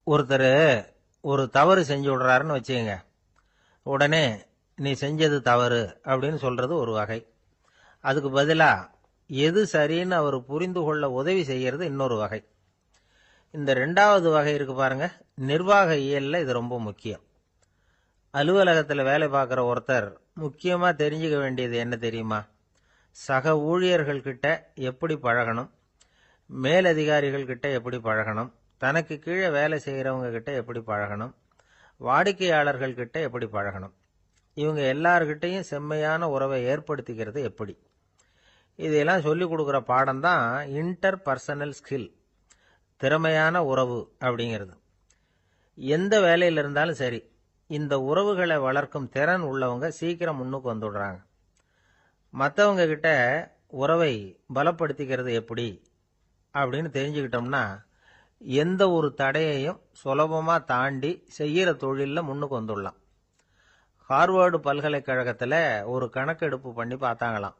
ஒருத்தர் ஒரு தவறு செஞ்சு விடுறாருன்னு வச்சுக்கங்க. உடனே நீ செஞ்சது தவறு அப்படின்னு சொல்றது ஒரு வகை. அதுக்கு பதிலா எது சரின்னு அவர் புரிந்து கொள்ள உதவி செய்யறது இன்னொரு வகை. இந்த ரெண்டாவது வகை இருக்கு பாருங்க, நிர்வாக இயல்ல இது ரொம்ப முக்கியம். அலுவலகத்தில் வேலை பார்க்குற ஒருத்தர் முக்கியமா தெரிஞ்சுக்க வேண்டியது என்ன தெரியுமா? சக ஊழியர்கள் கிட்ட எப்படி பழகணும், மேலதிகாரிகள் கிட்ட எப்படி பழகணும், தனக்கு கீழே வேலை செய்கிறவங்க கிட்ட எப்படி பழகணும், வாடிக்கையாளர்கள் கிட்ட எப்படி பழகணும், இவங்க எல்லார்கிட்டையும் செம்மையான உறவை ஏற்படுத்திக்கிறது எப்படி, இதையெல்லாம் சொல்லிக் கொடுக்குற பாடம் தான் இன்டர் பர்சனல் ஸ்கில், திறமையான உறவு அப்படிங்கிறது. எந்த வேலையில் இருந்தாலும் சரி, இந்த உறவுகளை வளர்க்கும் திறன் உள்ளவங்க சீக்கிரம் முன்னுக்கு வந்துடுறாங்க. மற்றவங்க கிட்ட உறவை பலப்படுத்திக்கிறது எப்படி அப்படின்னு தெரிஞ்சுக்கிட்டோம்னா எந்த ஒரு தடையையும் சுலபமா தாண்டி செய்யற தொழில முன்னுக்கு வந்துடலாம். ஹார்வர்டு பல்கலைக்கழகத்தில் ஒரு கணக்கெடுப்பு பண்ணி பார்த்தாங்களாம்.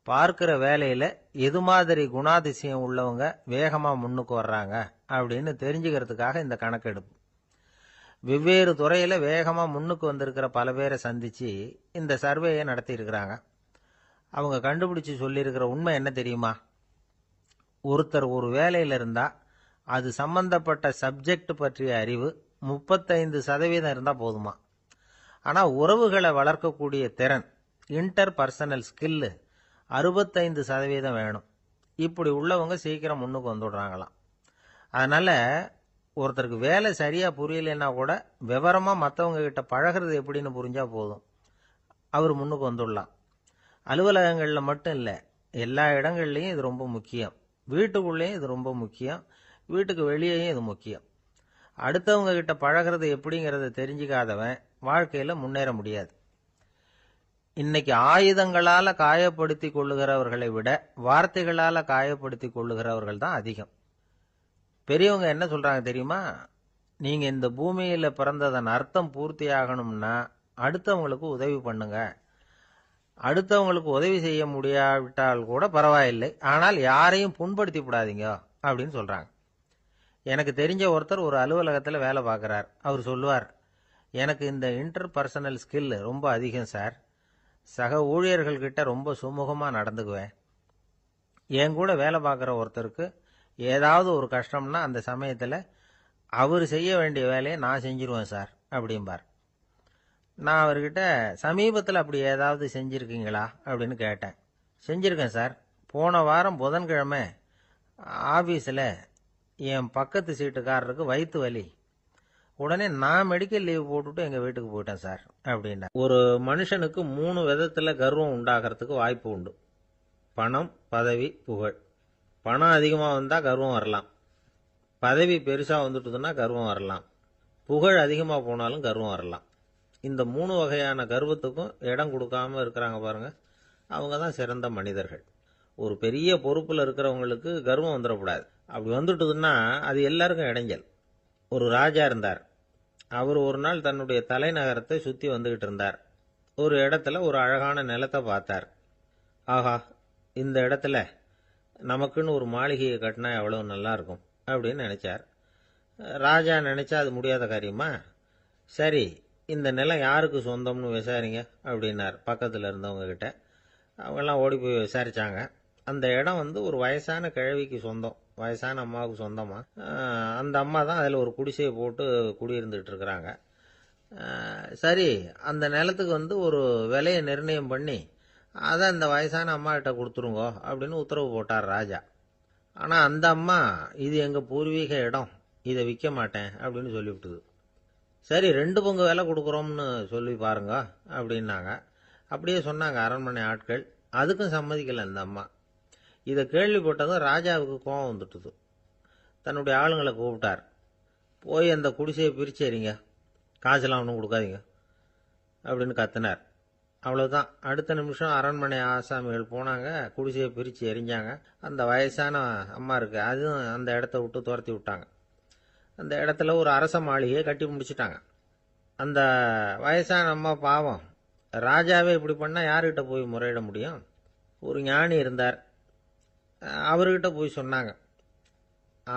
பார்க்கிற வேலையில எது மாதிரி குணாதிசயம் உள்ளவங்க வேகமா முன்னுக்கு வர்றாங்க அப்படின்னு தெரிஞ்சுக்கிறதுக்காக இந்த கணக்கெடுப்பு. வெவ்வேறு துறையில வேகமா முன்னுக்கு வந்திருக்கிற பல பேரை சந்திச்சு இந்த சர்வேயை நடத்தி இருக்கிறாங்க. அவங்க கண்டுபிடிச்சு சொல்லியிருக்கிற உண்மை என்ன தெரியுமா? ஒருத்தர் ஒரு வேலையில இருந்தா அது சம்பந்தப்பட்ட சப்ஜெக்ட் பற்றிய அறிவு 35% இருந்தா போதுமா. ஆனா உறவுகளை வளர்க்கக்கூடிய திறன், இன்டர் பர்சனல் ஸ்கில் 65% வேணும். இப்படி உள்ளவங்க சீக்கிரம் முன்னுக்கு வந்துடுறாங்களாம். அதனால ஒருத்தருக்கு வேலை சரியா புரியலைன்னா கூட விவரமா மற்றவங்க கிட்ட பழகிறது எப்படின்னு புரிஞ்சா போதும், அவர் முன்னுக்கு வந்துடலாம். அலுவலகங்களில் மட்டும் இல்லை, எல்லா இடங்கள்லையும் இது ரொம்ப முக்கியம். வீட்டுக்குள்ளேயும் இது ரொம்ப முக்கியம், வீட்டுக்கு வெளியேயும் இது முக்கியம். அடுத்தவங்க கிட்ட பழகிறது எப்படிங்கிறத தெரிஞ்சுக்காதவன் வாழ்க்கையில முன்னேற முடியாது. இன்னைக்கு ஆயுதங்களால காயப்படுத்தி கொள்ளுகிறவர்களை விட வார்த்தைகளால காயப்படுத்தி கொள்ளுகிறவர்கள் தான் அதிகம். பெரியவங்க என்ன சொல்றாங்க தெரியுமா? நீங்க இந்த பூமியில பிறந்ததன் அர்த்தம் பூர்த்தி ஆகணும்னா அடுத்தவங்களுக்கு உதவி பண்ணுங்க. அடுத்தவங்களுக்கு உதவி செய்ய முடியாவிட்டால் கூட பரவாயில்லை, ஆனால் யாரையும் புண்படுத்தி விடாதீங்க அப்படின்னு சொல்றாங்க. எனக்கு தெரிஞ்ச ஒருத்தர் ஒரு அலுவலகத்தில் வேலை பார்க்கிறார். அவர் சொல்லுவார், எனக்கு இந்த இன்டர் பர்சனல் ஸ்கில் ரொம்ப அதிகம் சார். சக ஊழியர்கள் கிட்ட ரொம்ப சுமூகமா நடந்துக்குவேன். என் கூட வேலை பார்க்குற ஒருத்தருக்கு ஏதாவது ஒரு கஷ்டம்னா அந்த சமயத்தில் அவர் செய்ய வேண்டிய வேலையை நான் செஞ்சிருவேன் சார் அப்படிம்பார். நான் அவர்கிட்ட சமீபத்தில் அப்படி ஏதாவது செஞ்சிருக்கீங்களா அப்படின்னு கேட்டேன். செஞ்சிருக்கேன் சார். போன வாரம் புதன்கிழமை ஆபீஸில் என் பக்கத்து சீட்டுக்காரருக்கு வயிற்று வலி. உடனே நான் மெடிக்கல் லீவ் போட்டுட்டு எங்கள் வீட்டுக்கு போயிட்டேன் சார் அப்படின்னா. ஒரு மனுஷனுக்கு 3 விதத்தில் கர்வம் உண்டாகிறதுக்கு வாய்ப்பு உண்டு. பணம், பதவி, புகழ். பணம் அதிகமாக வந்தால் கர்வம் வரலாம், பதவி பெருசாக வந்துட்டுதுன்னா கர்வம் வரலாம், புகழ் அதிகமாக போனாலும் கர்வம் வரலாம். இந்த 3 வகையான கர்வத்துக்கும் இடம் கொடுக்காம இருக்கிறாங்க பாருங்க, அவங்க தான் சிறந்த மனிதர்கள். ஒரு பெரிய பொறுப்பில் இருக்கிறவங்களுக்கு கர்வம் வந்துடக்கூடாது. அப்படி வந்துட்டுதுன்னா அது எல்லாருக்கும் இடைஞ்சல். ஒரு ராஜா இருந்தார். அவர் ஒரு நாள் தன்னுடைய தலைநகரத்தை சுற்றி வந்துகிட்டு இருந்தார். ஒரு இடத்துல ஒரு அழகான நிலத்தை பார்த்தார். ஆஹா, இந்த இடத்துல நமக்குன்னு ஒரு மாளிகையை கட்டினா எவ்வளவு நல்லா இருக்கும் அப்படின்னு நினைச்சார். ராஜா நினைச்சா அது முடியாத காரியமா? சரி, இந்த நிலம் யாருக்கு சொந்தம்னு விசாரிங்க அப்படின்னார் பக்கத்தில் இருந்தவங்க கிட்ட. அவங்கெல்லாம் ஓடி போய் விசாரிச்சாங்க. அந்த இடம் ஒரு வயசான கிழவிக்கு சொந்தம், வயசான அம்மாவுக்கு சொந்தமா. அந்த அம்மா தான் அதில் ஒரு குடிசையை போட்டு குடியிருந்துட்டு இருக்கிறாங்க. சரி, அந்த நிலத்துக்கு ஒரு விலையை நிர்ணயம் பண்ணி அதை அந்த வயசான அம்மா கிட்ட கொடுத்துருங்கோ அப்படின்னு உத்தரவு போட்டார் ராஜா. ஆனால் அந்த அம்மா, இது எங்கள் பூர்வீக இடம், இதை விற்க மாட்டேன் அப்படின்னு சொல்லிவிட்டுது. சரி, 2 பங்கு விலை கொடுக்குறோம்னு சொல்லி பாருங்க அப்படின்னாங்க. அப்படியே சொன்னாங்க அரண்மனை ஆட்கள். அதுக்கும் சம்மதிக்கலை அந்த அம்மா. இதை கேள்விப்பட்டதும் ராஜாவுக்கு கோபம் வந்துட்டுது. தன்னுடைய ஆளுங்களை கூப்பிட்டார். போய் அந்த குடிசையை பிரிச்சு எறிங்க, காசெல்லாம் ஒன்றும் கொடுக்காதீங்க அப்படின்னு கத்தினார். அவ்வளவுதான். அடுத்த நிமிஷம் அரண்மனை ஆசாமிகள் போனாங்க, குடிசையை பிரித்து எரிஞ்சாங்க. அந்த வயசான அம்மா இருக்கு, அதுவும் அந்த இடத்த விட்டு துரத்தி விட்டாங்க. அந்த இடத்துல ஒரு அரச மாளிகையை கட்டி முடிச்சிட்டாங்க. அந்த வயசான அம்மா பாவம், ராஜாவே இப்படி பண்ணால் யாருக்கிட்ட போய் முறையிட முடியும்? ஒரு ஞானி இருந்தார், அவர்கிட்ட போய் சொன்னாங்க.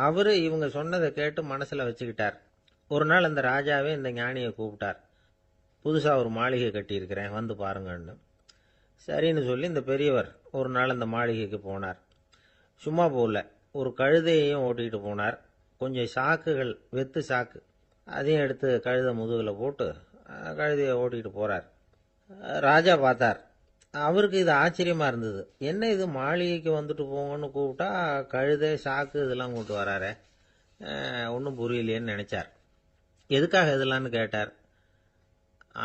அவரு இவங்க சொன்னதை கேட்டு மனசுல வச்சுக்கிட்டார். ஒரு நாள் அந்த ராஜாவே இந்த ஞானியை கூப்பிட்டார். புதுசா ஒரு மாளிகை கட்டியிருக்கிறேன், வந்து பாருங்கன்னு. சரின்னு சொல்லி இந்த பெரியவர் ஒரு நாள் அந்த மாளிகைக்கு போனார். சும்மா போகல, ஒரு கழுதையையும் ஓட்டிகிட்டு போனார். கொஞ்சம் சாக்குகள், வெத்து சாக்கு, அதையும் எடுத்து கழுதை முதுகில் போட்டு கழுதையை ஓட்டிகிட்டு போறார். ராஜா பார்த்தார். அவருக்கு இது ஆச்சரியமா இருந்தது. என்ன இது, மாளிகைக்கு வந்துட்டு போங்கன்னு கூப்பிட்டா கழுதை சாக்கு இதெல்லாம் கூப்பிட்டு வராரே, ஒன்றும் புரியலையேன்னு நினைச்சார். எதுக்காக இதெல்லாம்னு கேட்டார்.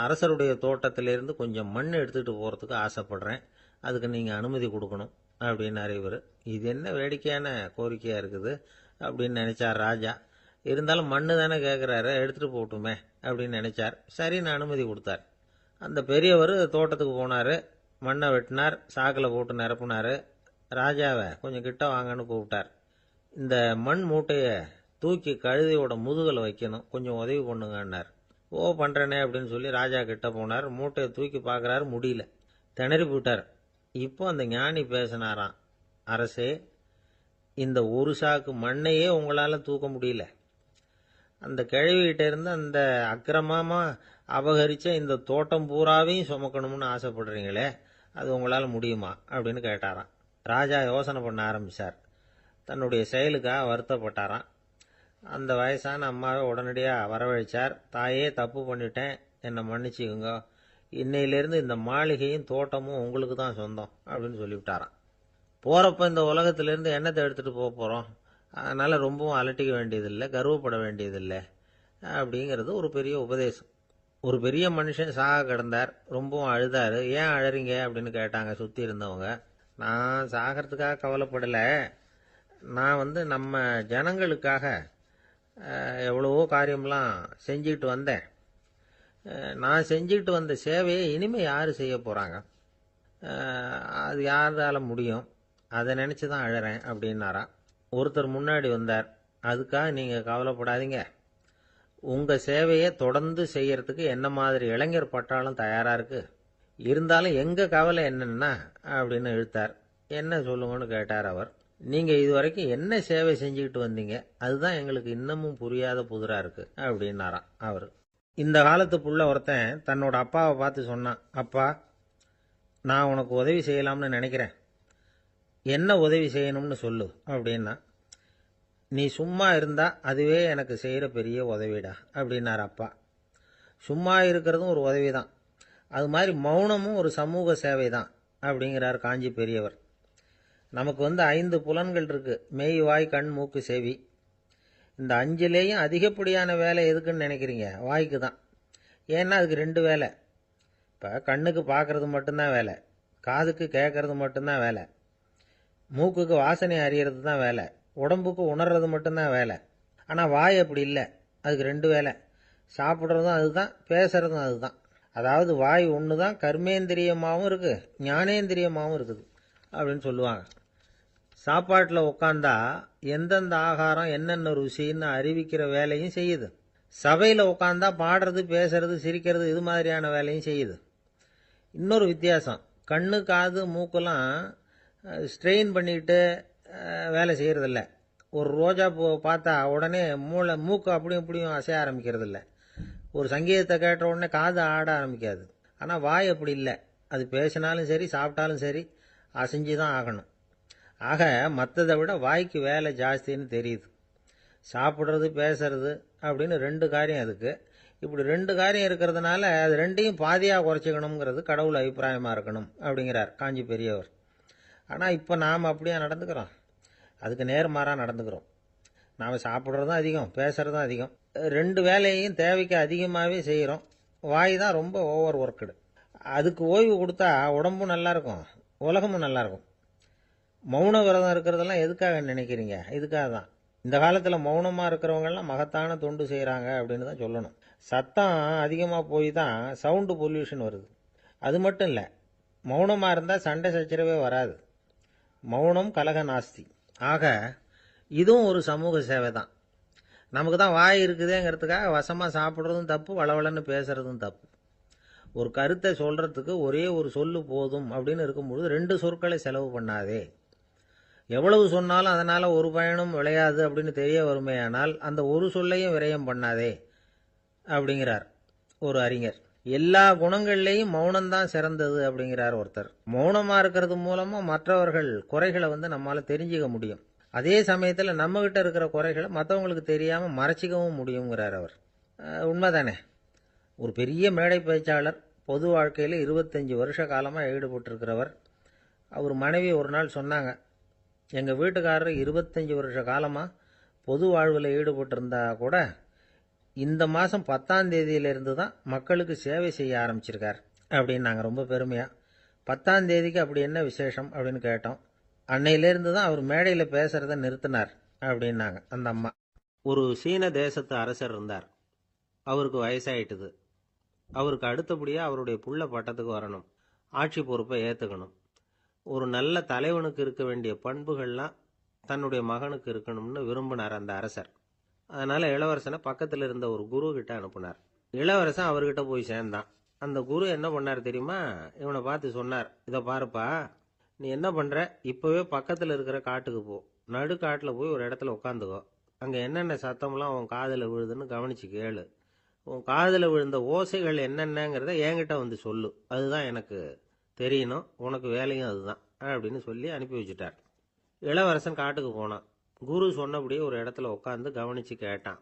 அரசருடைய தோட்டத்திலிருந்து கொஞ்சம் மண் எடுத்துகிட்டு போகிறதுக்கு ஆசைப்படுறேன், அதுக்கு நீங்கள் அனுமதி கொடுக்கணும் அப்படின்னாரு இவர். இது என்ன வேடிக்கையான கோரிக்கையாக இருக்குது அப்படின்னு நினைச்சார் ராஜா. இருந்தாலும் மண்ணு தானே கேட்குறாரு, எடுத்துகிட்டு போகட்டுமே அப்படின்னு நினைச்சார். சரின்னு அனுமதி கொடுத்தார். அந்த பெரியவர் தோட்டத்துக்கு போனார், மண்ணை வெட்டினார், சாக்கில் போட்டு நிரப்புனார். ராஜாவை கொஞ்சம் கிட்ட வாங்கன்னு கூப்பிட்டார். இந்த மண் மூட்டையை தூக்கி கழுதையோட முதுகில் வைக்கணும், கொஞ்சம் உதவி பண்ணுங்கன்னார். ஓ பண்ணுறேனே அப்படின்னு சொல்லி ராஜா கிட்ட போனார். மூட்டையை தூக்கி பார்க்குறாரு, முடியல, திணறி போட்டார். இப்போ அந்த ஞானி பேசினாராம். அரசே, இந்த ஒரு சாக்கு மண்ணையே உங்களால் தூக்க முடியல, அந்த கிழவிகிட்ட இருந்து அந்த அக்கிரமமா அபகரிச்ச இந்த தோட்டம் பூராவையும் சுமக்கணும்னு ஆசைப்படுறீங்களே, அது உங்களால் முடியுமா அப்படின்னு கேட்டாராம். ராஜா யோசனை பண்ண ஆரம்பித்தார். தன்னுடைய செயலுக்காக வருத்தப்பட்டாராம். அந்த வயசான அம்மாவை உடனடியாக வரவழைச்சார். தாயே, தப்பு பண்ணிட்டேன், என்னை மன்னிச்சுக்குங்க, இன்னையிலேருந்து இந்த மாளிகையும் தோட்டமும் உங்களுக்கு தான் சொந்தம் அப்படின்னு சொல்லிவிட்டாராம். போகிறப்ப இந்த உலகத்திலேருந்து எண்ணத்தை எடுத்துகிட்டு போக போகிறோம், அதனால் ரொம்பவும் அலட்டிக்க வேண்டியதில்லை, கர்வப்பட வேண்டியதில்லை அப்படிங்கிறது ஒரு பெரிய உபதேசம். ஒரு பெரிய மனுஷன் சாக கிடந்தார், ரொம்பவும் அழுதார். ஏன் அழறீங்க அப்படின்னு கேட்டாங்க சுற்றி இருந்தவங்க. நான் சாகிறதுக்காக கவலைப்படலை, நான் நம்ம ஜனங்களுக்காக எவ்வளவோ காரியம்லாம் செஞ்சுக்கிட்டு வந்தேன், நான் செஞ்சுக்கிட்டு வந்த சேவையை இனிமேல் யார் செய்ய போகிறாங்க, அது யாரால முடியும், அதை நினச்சி தான் அழறேன் அப்படின்னாராம். ஒருத்தர் முன்னாடி வந்தார். அதுக்காக நீங்கள் கவலைப்படாதீங்க, உங்கள் சேவையை தொடர்ந்து செய்யறதுக்கு என்ன மாதிரி இளைஞர் பட்டாலும் தயாராக இருக்கு, இருந்தாலும் எங்கள் கவலை என்னன்னா அப்படின்னு இழுத்தார். என்ன சொல்லுங்கன்னு கேட்டார் அவர். நீங்கள் இதுவரைக்கும் என்ன சேவை செஞ்சுக்கிட்டு வந்தீங்க, அதுதான் எங்களுக்கு இன்னமும் புரியாத புதிராக இருக்கு அப்படின்னாராம் அவர். இந்த காலத்து புள்ள ஒருத்தன் தன்னோட அப்பாவை பார்த்து சொன்னான், அப்பா, நான் உனக்கு உதவி செய்யலாம்னு நினைக்கிறேன், என்ன உதவி செய்யணும்னு சொல்லு அப்படின்னா. நீ சும்மா இருந்தா அதுவே எனக்கு செய்கிற பெரிய உதவிடா அப்படின்னார் அப்பா. சும்மா இருக்கிறதும் ஒரு உதவி தான், அது மாதிரி மௌனமும் ஒரு சமூக சேவை தான் அப்படிங்கிறார் காஞ்சி பெரியவர். நமக்கு 5 புலன்கள் இருக்கு, மெய், வாய், கண், மூக்கு, செவி. இந்த 5லேயும் அதிகப்படியான வேலை எதுக்குன்னு நினைக்கிறீங்க? வாய்க்கு தான். ஏன்னா அதுக்கு 2 வேலை. இப்போ கண்ணுக்கு பார்க்கறது மட்டும்தான் வேலை, காதுக்கு கேட்கறது மட்டும்தான் வேலை, மூக்குக்கு வாசனை அறியறது தான் வேலை, உடம்புக்கு உணர்றது மட்டும்தான் வேலை. ஆனால் வாய் அப்படி இல்லை, அதுக்கு 2 வேலை, சாப்பிட்றதும் அதுதான், பேசுறதும் அதுதான். அதாவது வாய் ஒன்று தான் கர்மேந்திரியமாகவும் இருக்குது, ஞானேந்திரியமாகவும் இருக்குது அப்படின்னு சொல்லுவாங்க. சாப்பாட்டில் உட்காந்தா எந்தெந்த ஆகாரம் என்னென்ன ருசின்னு அறிவிக்கிற வேலையும் செய்யுது. சபையில் உட்காந்தா பாடுறது, பேசுறது, சிரிக்கிறது, இது மாதிரியான வேலையும் செய்யுது. இன்னொரு வித்தியாசம், கண்ணு, காது, மூக்கெல்லாம் ஸ்ட்ரெயின் பண்ணிட்டு வேலை செய்கிறதில்ல. ஒரு ரோஜா பூ பார்த்தா உடனே மூக்கு அப்படியும் இப்படியும் அசைய ஆரம்பிக்கிறதில்ல. ஒரு சங்கீதத்தை கேட்ட உடனே காது ஆட ஆரம்பிக்காது. ஆனால் வாய் அப்படி இல்லை, அது பேசினாலும் சரி சாப்பிட்டாலும் சரி அசைஞ்சு தான் ஆகணும். ஆக மற்றதை விட வாய்க்கு வேலை ஜாஸ்தின்னு தெரியுது. சாப்பிட்றது, பேசுறது அப்படின்னு 2 காரியம் அதுக்கு. இப்படி 2 காரியம் இருக்கிறதுனால அது 2ஐயும் பாதியாக குறைச்சிக்கணுங்கிறது கடவுள் அபிப்பிராயமாக இருக்கணும் அப்படிங்கிறார் காஞ்சி பெரியவர். ஆனால் இப்போ நாம் அப்படியே நடந்துக்கிறோம், அதுக்கு நேர்மாறாக நடந்துக்கிறோம். நாம் சாப்பிட்றதும் அதிகம், பேசுகிறதும் அதிகம், 2 வேலையையும் தேவைக்கு அதிகமாகவே செய்கிறோம். வாய் தான் ரொம்ப ஓவர் ஒர்க்குடு. அதுக்கு ஓய்வு கொடுத்தா உடம்பும் நல்லாயிருக்கும், உலகமும் நல்லாயிருக்கும். மௌன விரதம் இருக்கிறதெல்லாம் எதுக்காக நினைக்கிறீங்க? இதுக்காக தான். இந்த காலத்தில் மௌனமாக இருக்கிறவங்கெல்லாம் மகத்தான தொண்டு செய்கிறாங்க அப்படின்னு தான் சொல்லணும். சத்தம் அதிகமாக போய் தான் சவுண்டு பொல்யூஷன் வருது. அது மட்டும் இல்லை, மௌனமாக இருந்தால் சண்டை சச்சரவே வராது. மௌனம் கலக நாஸ்தி. ஆக இதுவும் ஒரு சமூக சேவை தான். நமக்கு தான் வாய் இருக்குதேங்கிறதுக்காக வசமாக சாப்பிட்றதும் தப்பு, வளவளன்னு பேசுறதும் தப்பு. ஒரு கருத்தை சொல்கிறதுக்கு ஒரே ஒரு சொல்லு போதும் அப்படின்னு இருக்கும்பொழுது 2 சொற்களை செலவு பண்ணாதே. எவ்வளவு சொன்னாலும் அதனால ஒரு பயனும் விளையாது அப்படின்னு தெரிய வருமேயானால் அந்த ஒரு சொல்லையும் விரயம் பண்ணாதே அப்படிங்கிறார் ஒரு அறிஞர். எல்லா குணங்கள்லேயும் மௌனம்தான் சிறந்தது அப்படிங்கிறார் ஒருத்தர். மௌனமா இருக்கிறது மூலமா மற்றவர்கள் குறைகளை நம்மால தெரிஞ்சுக்க முடியும். அதே சமயத்துல நம்ம கிட்ட இருக்கிற குறைகளை மற்றவங்களுக்கு தெரியாம மறைச்சிக்கவும் முடியுங்கிறார் அவர். உண்மைதானே. ஒரு பெரிய மேடை பேச்சாளர், பொது வாழ்க்கையில் 25 வருஷ காலமாக ஈடுபட்டிருக்கிறவர். அவர் மனைவி ஒரு நாள் சொன்னாங்க, எங்கள் வீட்டுக்காரர் 25 வருஷ காலமாக பொது வாழ்வில் ஈடுபட்டிருந்தா கூட இந்த மாதம் 10ஆம் தேதியிலிருந்து தான் மக்களுக்கு சேவை செய்ய ஆரம்பிச்சிருக்கார் அப்படின்னு ரொம்ப பெருமையாக. 10ஆம் தேதிக்கு அப்படி என்ன விசேஷம் அப்படின்னு கேட்டோம். அன்னையிலேருந்து தான் அவர் மேடையில் பேசுகிறத நிறுத்தினார் அப்படின்னாங்க அந்த அம்மா. ஒரு சீன தேசத்து அரசர் இருந்தார். அவருக்கு வயசாயிட்டுது. அவருக்கு அடுத்தபடியாக அவருடைய புள்ள பட்டத்துக்கு வரணும், ஆட்சி பொறுப்பை ஏற்றுக்கணும். ஒரு நல்ல தலைவனுக்கு இருக்க வேண்டிய பண்புகள்லாம் தன்னுடைய மகனுக்கு இருக்கணும்னு விரும்பினார் அந்த அரசர். அதனால் இளவரசனை பக்கத்தில் இருந்த ஒரு குரு கிட்ட அனுப்புனார். இளவரசன் அவர்கிட்ட போய் சேர்ந்தான். அந்த குரு என்ன பண்ணார் தெரியுமா? இவனை பார்த்து சொன்னார், இதை பாருப்பா, நீ என்ன பண்ணுற, இப்போவே பக்கத்தில் இருக்கிற காட்டுக்கு போ, நடு காட்டில் போய் ஒரு இடத்துல உட்காந்துக்கோ. அங்கே என்னென்ன சத்தம்லாம் உன் காதில் விழுதுன்னு கவனிச்சு கேளு. உன் காதில் விழுந்த ஓசைகள் என்னென்னங்கிறத என்கிட்ட சொல்லு, அதுதான் எனக்கு தெரியணும், உனக்கு வேலையும் அதுதான் அப்படின்னு சொல்லி அனுப்பி வச்சுட்டார். இளவரசன் காட்டுக்கு போனான். குரு சொன்னபடியே ஒரு இடத்துல உட்காந்து கவனித்து கேட்டான்.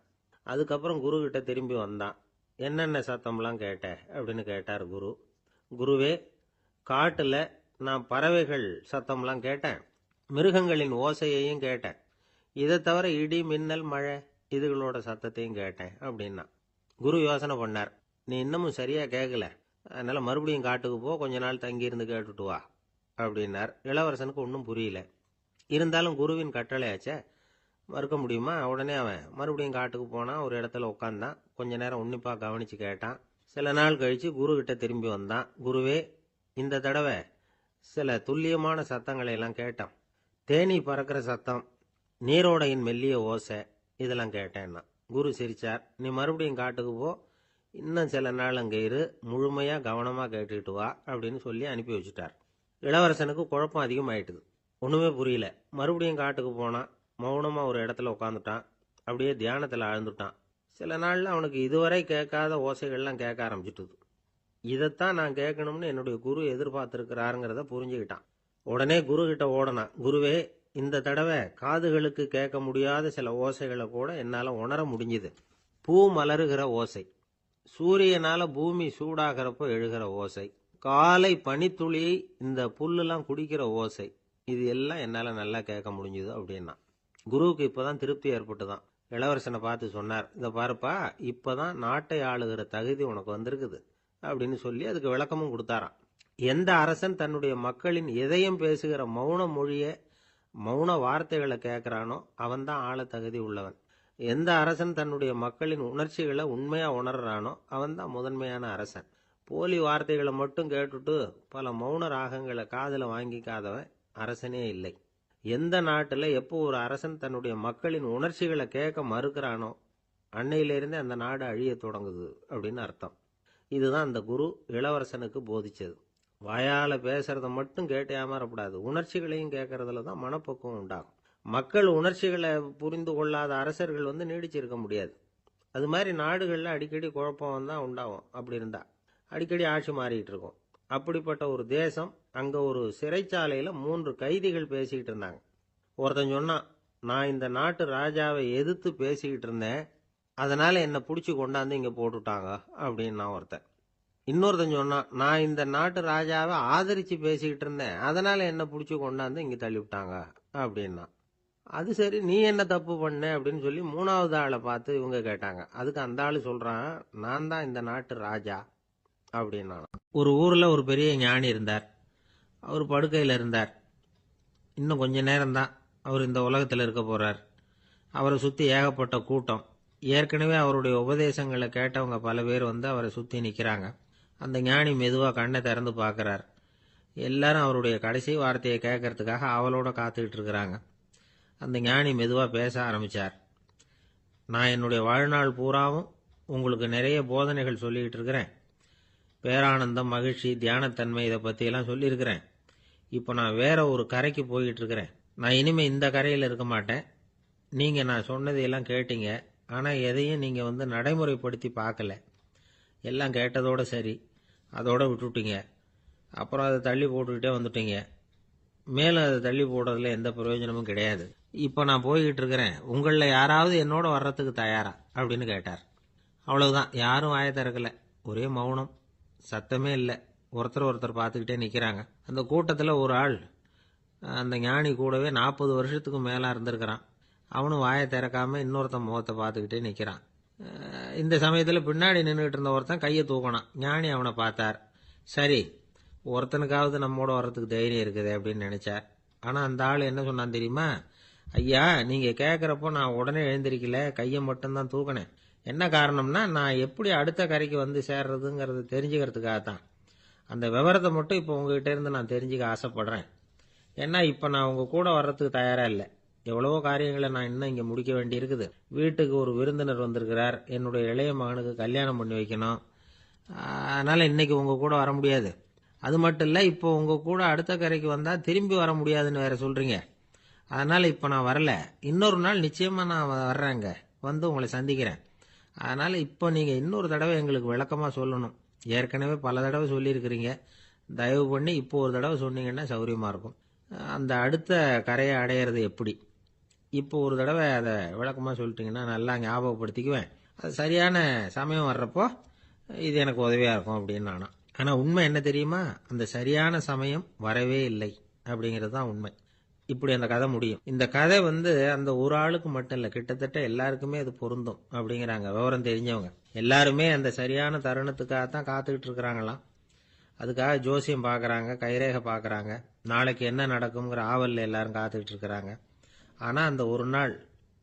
அதுக்கப்புறம் குரு கிட்ட திரும்பி வந்தான். என்னென்ன சத்தம்லாம் கேட்ட அப்படின்னு கேட்டார் குரு. குருவே, காட்டில் நான் பறவைகள் சத்தம்லாம் கேட்டேன், மிருகங்களின் ஓசையையும் கேட்டேன், இதை தவிர இடி மின்னல் மழை இதுகளோட சத்தத்தையும் கேட்டேன் அப்படின்னா. குரு யோசனை பண்ணார், நீ இன்னமும் சரியாக கேட்கல, அதனால் மறுபடியும் காட்டுக்கு போ, கொஞ்ச நாள் தங்கியிருந்து கேட்டுட்டு வா அப்படின்னார். இளவரசனுக்கு ஒன்றும் புரியல. இருந்தாலும் குருவின் கட்டளையாச்சே, மறுக்க முடியுமா? உடனே அவன் மறுபடியும் காட்டுக்கு போனான். ஒரு இடத்துல உட்காந்தான். கொஞ்ச நேரம் உன்னிப்பாக கவனித்து கேட்டான். சில நாள் கழித்து குரு கிட்ட திரும்பி வந்தான். குருவே, இந்த தடவை சில துல்லியமான சத்தங்களை எல்லாம் கேட்டான். தேனி பறக்கிற சத்தம், நீரோடையின் மெல்லிய ஓசை, இதெல்லாம் கேட்டேன்னா. குரு சிரிச்சார். நீ மறுபடியும் காட்டுக்கு போ, இன்னும் சில நாள் அங்கே இரு, முழுமையாக கவனமாக கேட்டுக்கிட்டு வா அப்படின்னு சொல்லி அனுப்பி வச்சுட்டார். இளவரசனுக்கு குழப்பம் அதிகமாயிட்டுது. ஒன்றுமே புரியல. மறுபடியும் காட்டுக்கு போனான். மௌனமாக ஒரு இடத்துல உட்காந்துட்டான். அப்படியே தியானத்தில் ஆழ்ந்துட்டான். சில நாளில் அவனுக்கு இதுவரை கேட்காத ஓசைகள்லாம் கேட்க ஆரம்பிச்சிட்டுது. இதைத்தான் நான் கேட்கணும்னு என்னுடைய குரு எதிர்பார்த்துருக்கிறாருங்கிறத புரிஞ்சுக்கிட்டான். உடனே குரு கிட்ட ஓடனான். குருவே, இந்த தடவை காதுகளுக்கு கேட்க முடியாத சில ஓசைகளை கூட என்னால் உணர முடிஞ்சுது. பூ மலருகிற ஓசை, சூரியனால பூமி சூடாகிறப்போ எழுகிற ஓசை, காலை பனித்துளியை இந்த புல்லுலாம் குடிக்கிற ஓசை, இது எல்லாம் என்னால் நல்லா கேட்க முடிஞ்சுது அப்படின்னா. குருவுக்கு இப்போதான் திருப்தி ஏற்பட்டுதான். இளவரசனை பார்த்து சொன்னார், இதை பாருப்பா, இப்போதான் நாட்டை ஆளுகிற தகுதி உனக்கு வந்திருக்குது அப்படின்னு சொல்லி அதுக்கு விளக்கமும் கொடுத்தாராம். எந்த அரசன் தன்னுடைய மக்களின் எதையும் பேசுகிற மௌன மொழியை, மௌன வார்த்தைகளை கேட்குறானோ அவன்தான் ஆள தகுதி உள்ளவன். எந்த அரசன் தன்னுடைய மக்களின் உணர்ச்சிகளை உண்மையாக உணர்றானோ அவன்தான் முதன்மையான அரசன். போலி வார்த்தைகளை மட்டும் கேட்டுட்டு பல மௌன ராகங்களை காதில் வாங்கிக்காதவன் அரசனே இல்லை. எந்த நாட்டில் எப்போ ஒரு அரசன் தன்னுடைய மக்களின் உணர்ச்சிகளை கேட்க மறுக்கிறானோ அன்னையிலிருந்தே அந்த நாடு அழிய தொடங்குது அப்படின்னு அர்த்தம். இதுதான் அந்த குரு இளவரசனுக்கு போதிச்சது. வாயால் பேசுறத மட்டும் கேட்டு ஏமாறக்கூடாது, உணர்ச்சிகளையும் கேட்கறதுல தான் மனப்பக்குவம் உண்டாகும். மக்கள் உணர்ச்சிகளை புரிந்து கொள்ளாத அரசர்கள் நீடிச்சிருக்க முடியாது. அது மாதிரி நாடுகளில் அடிக்கடி குழப்பம் தான் உண்டாகும். அப்படி இருந்தா அடிக்கடி ஆட்சி மாறிக்கிட்டு இருக்கும். அப்படிப்பட்ட ஒரு தேசம், அங்கே ஒரு சிறைச்சாலையில் 3 கைதிகள் பேசிக்கிட்டு இருந்தாங்க. ஒருத்தன் சொன்னான், நான் இந்த நாட்டு ராஜாவை எதிர்த்து பேசிக்கிட்டு இருந்தேன், அதனால் என்னை பிடிச்சி கொண்டாந்து இங்கே போட்டுட்டாங்க அப்படின்னா ஒருத்தன். இன்னொருத்தன் சொன்னான், நான் இந்த நாட்டு ராஜாவை ஆதரித்து பேசிக்கிட்டு இருந்தேன், அதனால் என்னை பிடிச்சி கொண்டாந்து இங்கே தள்ளிவிட்டாங்க அப்படின்னா. அது சரி, நீ என்ன தப்பு பண்ண அப்படின்னு சொல்லி 3வது ஆளை பார்த்து இவங்க கேட்டாங்க. அதுக்கு அந்த ஆள் சொல்கிறான், நான் தான் இந்த நாட்டு ராஜா அப்படின்னா. ஒரு ஊரில் ஒரு பெரிய ஞானி இருந்தார். அவர் படுக்கையில் இருந்தார். இன்னும் கொஞ்ச நேரம்தான் அவர் இந்த உலகத்தில் இருக்க போகிறார். அவரை சுற்றி ஏகப்பட்ட கூட்டம். ஏற்கனவே அவருடைய உபதேசங்களை கேட்டவங்க பல பேர் அவரை சுற்றி நிற்கிறாங்க. அந்த ஞானி மெதுவாக கண்ணை திறந்து பார்க்குறார். எல்லாரும் அவருடைய கடைசி வார்த்தையை கேட்கறதுக்காக அவளோட காத்துக்கிட்டு இருக்கிறாங்க. அந்த ஞானி மெதுவாக பேச ஆரம்பித்தார். நான் என்னுடைய வாழ்நாள் பூராவும் உங்களுக்கு நிறைய போதனைகள் சொல்லிக்கிட்டு இருக்கிறேன். பேரானந்தம், மகிழ்ச்சி, தியானத்தன்மை, இதை பற்றியெல்லாம் சொல்லியிருக்கிறேன். இப்போ நான் வேற ஒரு கரைக்கு போய்கிட்டு இருக்கிறேன். நான் இனிமே இந்த கரையில் இருக்க மாட்டேன். நீங்க நான் சொன்னதையெல்லாம் கேட்டீங்க. ஆனா எதையும் நீங்க நடைமுறைப்படுத்தி பார்க்கல. எல்லாம் கேட்டதோட சரி, அதோட விட்டுட்டீங்க. அப்புறம் அதை தள்ளி போட்டுக்கிட்டே வந்துட்டீங்க. மேலும் அதை தள்ளி போடுறதுல எந்த பிரயோஜனமும் கிடையாது. இப்போ நான் போய்கிட்டு இருக்கிறேன். உங்களில் யாராவது என்னோட வர்றதுக்கு தயாரா அப்படின்னு கேட்டார். அவ்வளவுதான். யாரும் வாயை திறக்கல. ஒரே மௌனம், சத்தமே இல்லை. ஒருத்தர் ஒருத்தர் பார்த்துக்கிட்டே நிற்கிறாங்க. அந்த கூட்டத்தில் ஒரு ஆள் அந்த ஞானி கூடவே 40 வருஷத்துக்கு மேலே இருந்திருக்கிறான். அவனும் வாயை திறக்காம இன்னொருத்தன் முகத்தை பார்த்துக்கிட்டே நிற்கிறான். இந்த சமயத்தில் பின்னாடி நின்றுட்டு இருந்த ஒருத்தன் கையை தூக்கினான். ஞானி அவனை பார்த்தார். சரி, ஒருத்தனுக்காவது நம்மோட வர்றதுக்கு தைரியம் இருக்குது அப்படின்னு நினைச்சார். ஆனால் அந்த ஆள் என்ன சொன்னான் தெரியுமா? ஐயா, நீங்கள் கேட்குறப்போ நான் உடனே எழுந்திருக்கல, கையை மட்டும்தான் தூக்கினேன். என்ன காரணம்னா, நான் எப்படி அடுத்த கரைக்கு வந்து சேர்றதுங்கிறது தெரிஞ்சுக்கிறதுக்காகத்தான். அந்த விவரத்தை மட்டும் இப்போ உங்ககிட்ட இருந்து நான் தெரிஞ்சுக்க ஆசைப்படுறேன். ஏன்னா இப்போ நான் உங்கள் கூட வர்றதுக்கு தயாராக இல்லை. எவ்வளவோ காரியங்களை நான் இன்னும் இங்கே முடிக்க வேண்டி இருக்குது. வீட்டுக்கு ஒரு விருந்தினர் வந்திருக்கிறார். என்னுடைய இளைய மகனுக்கு கல்யாணம் பண்ணி வைக்கணும். அதனால் இன்னைக்கு உங்கள் கூட வர முடியாது. அது மட்டும் இல்லை, இப்போ உங்கள் கூட அடுத்த கரைக்கு வந்தால் திரும்பி வர முடியாதுன்னு வேற சொல்கிறீங்க. அதனால் இப்போ நான் வரல. இன்னொரு நாள் நிச்சயமாக நான் வர்றேங்க, வந்து உங்களை சந்திக்கிறேன். அதனால் இப்போ நீங்கள் இன்னொரு தடவை எங்களுக்கு விளக்கமாக சொல்லணும். ஏற்கனவே பல தடவை சொல்லியிருக்கிறீங்க. தயவு பண்ணி இப்போ ஒரு தடவை சொன்னீங்கன்னா சௌகரியமாக இருக்கும். அந்த அடுத்த கரையை அடையிறது எப்படி? இப்போ ஒரு தடவை அதை விளக்கமாக சொல்லிட்டீங்கன்னா நல்லா ஞாபகப்படுத்திக்குவேன். அது சரியான சமயம் வர்றப்போ இது எனக்கு உதவியாக இருக்கும் அப்படின்னு நானும். ஆனால் உண்மை என்ன தெரியுமா? அந்த சரியான சமயம் வரவே இல்லை அப்படிங்கிறது தான் உண்மை. இப்படி அந்த கதை முடியும். இந்த கதை அந்த ஒரு ஆளுக்கு மட்டும் இல்லை, கிட்டத்தட்ட எல்லாருக்குமே அது பொருந்தும் அப்படிங்கிறாங்க விவரம் தெரிஞ்சவங்க. எல்லாருமே அந்த சரியான தருணத்துக்காகத்தான் காத்துக்கிட்டு இருக்கிறாங்களாம். அதுக்காக ஜோசியம் பார்க்குறாங்க, கைரேகை பார்க்குறாங்க. நாளைக்கு என்ன நடக்குங்கிற ஆவலில் எல்லாரும் காத்துக்கிட்டு இருக்கிறாங்க. ஆனால் அந்த ஒரு நாள்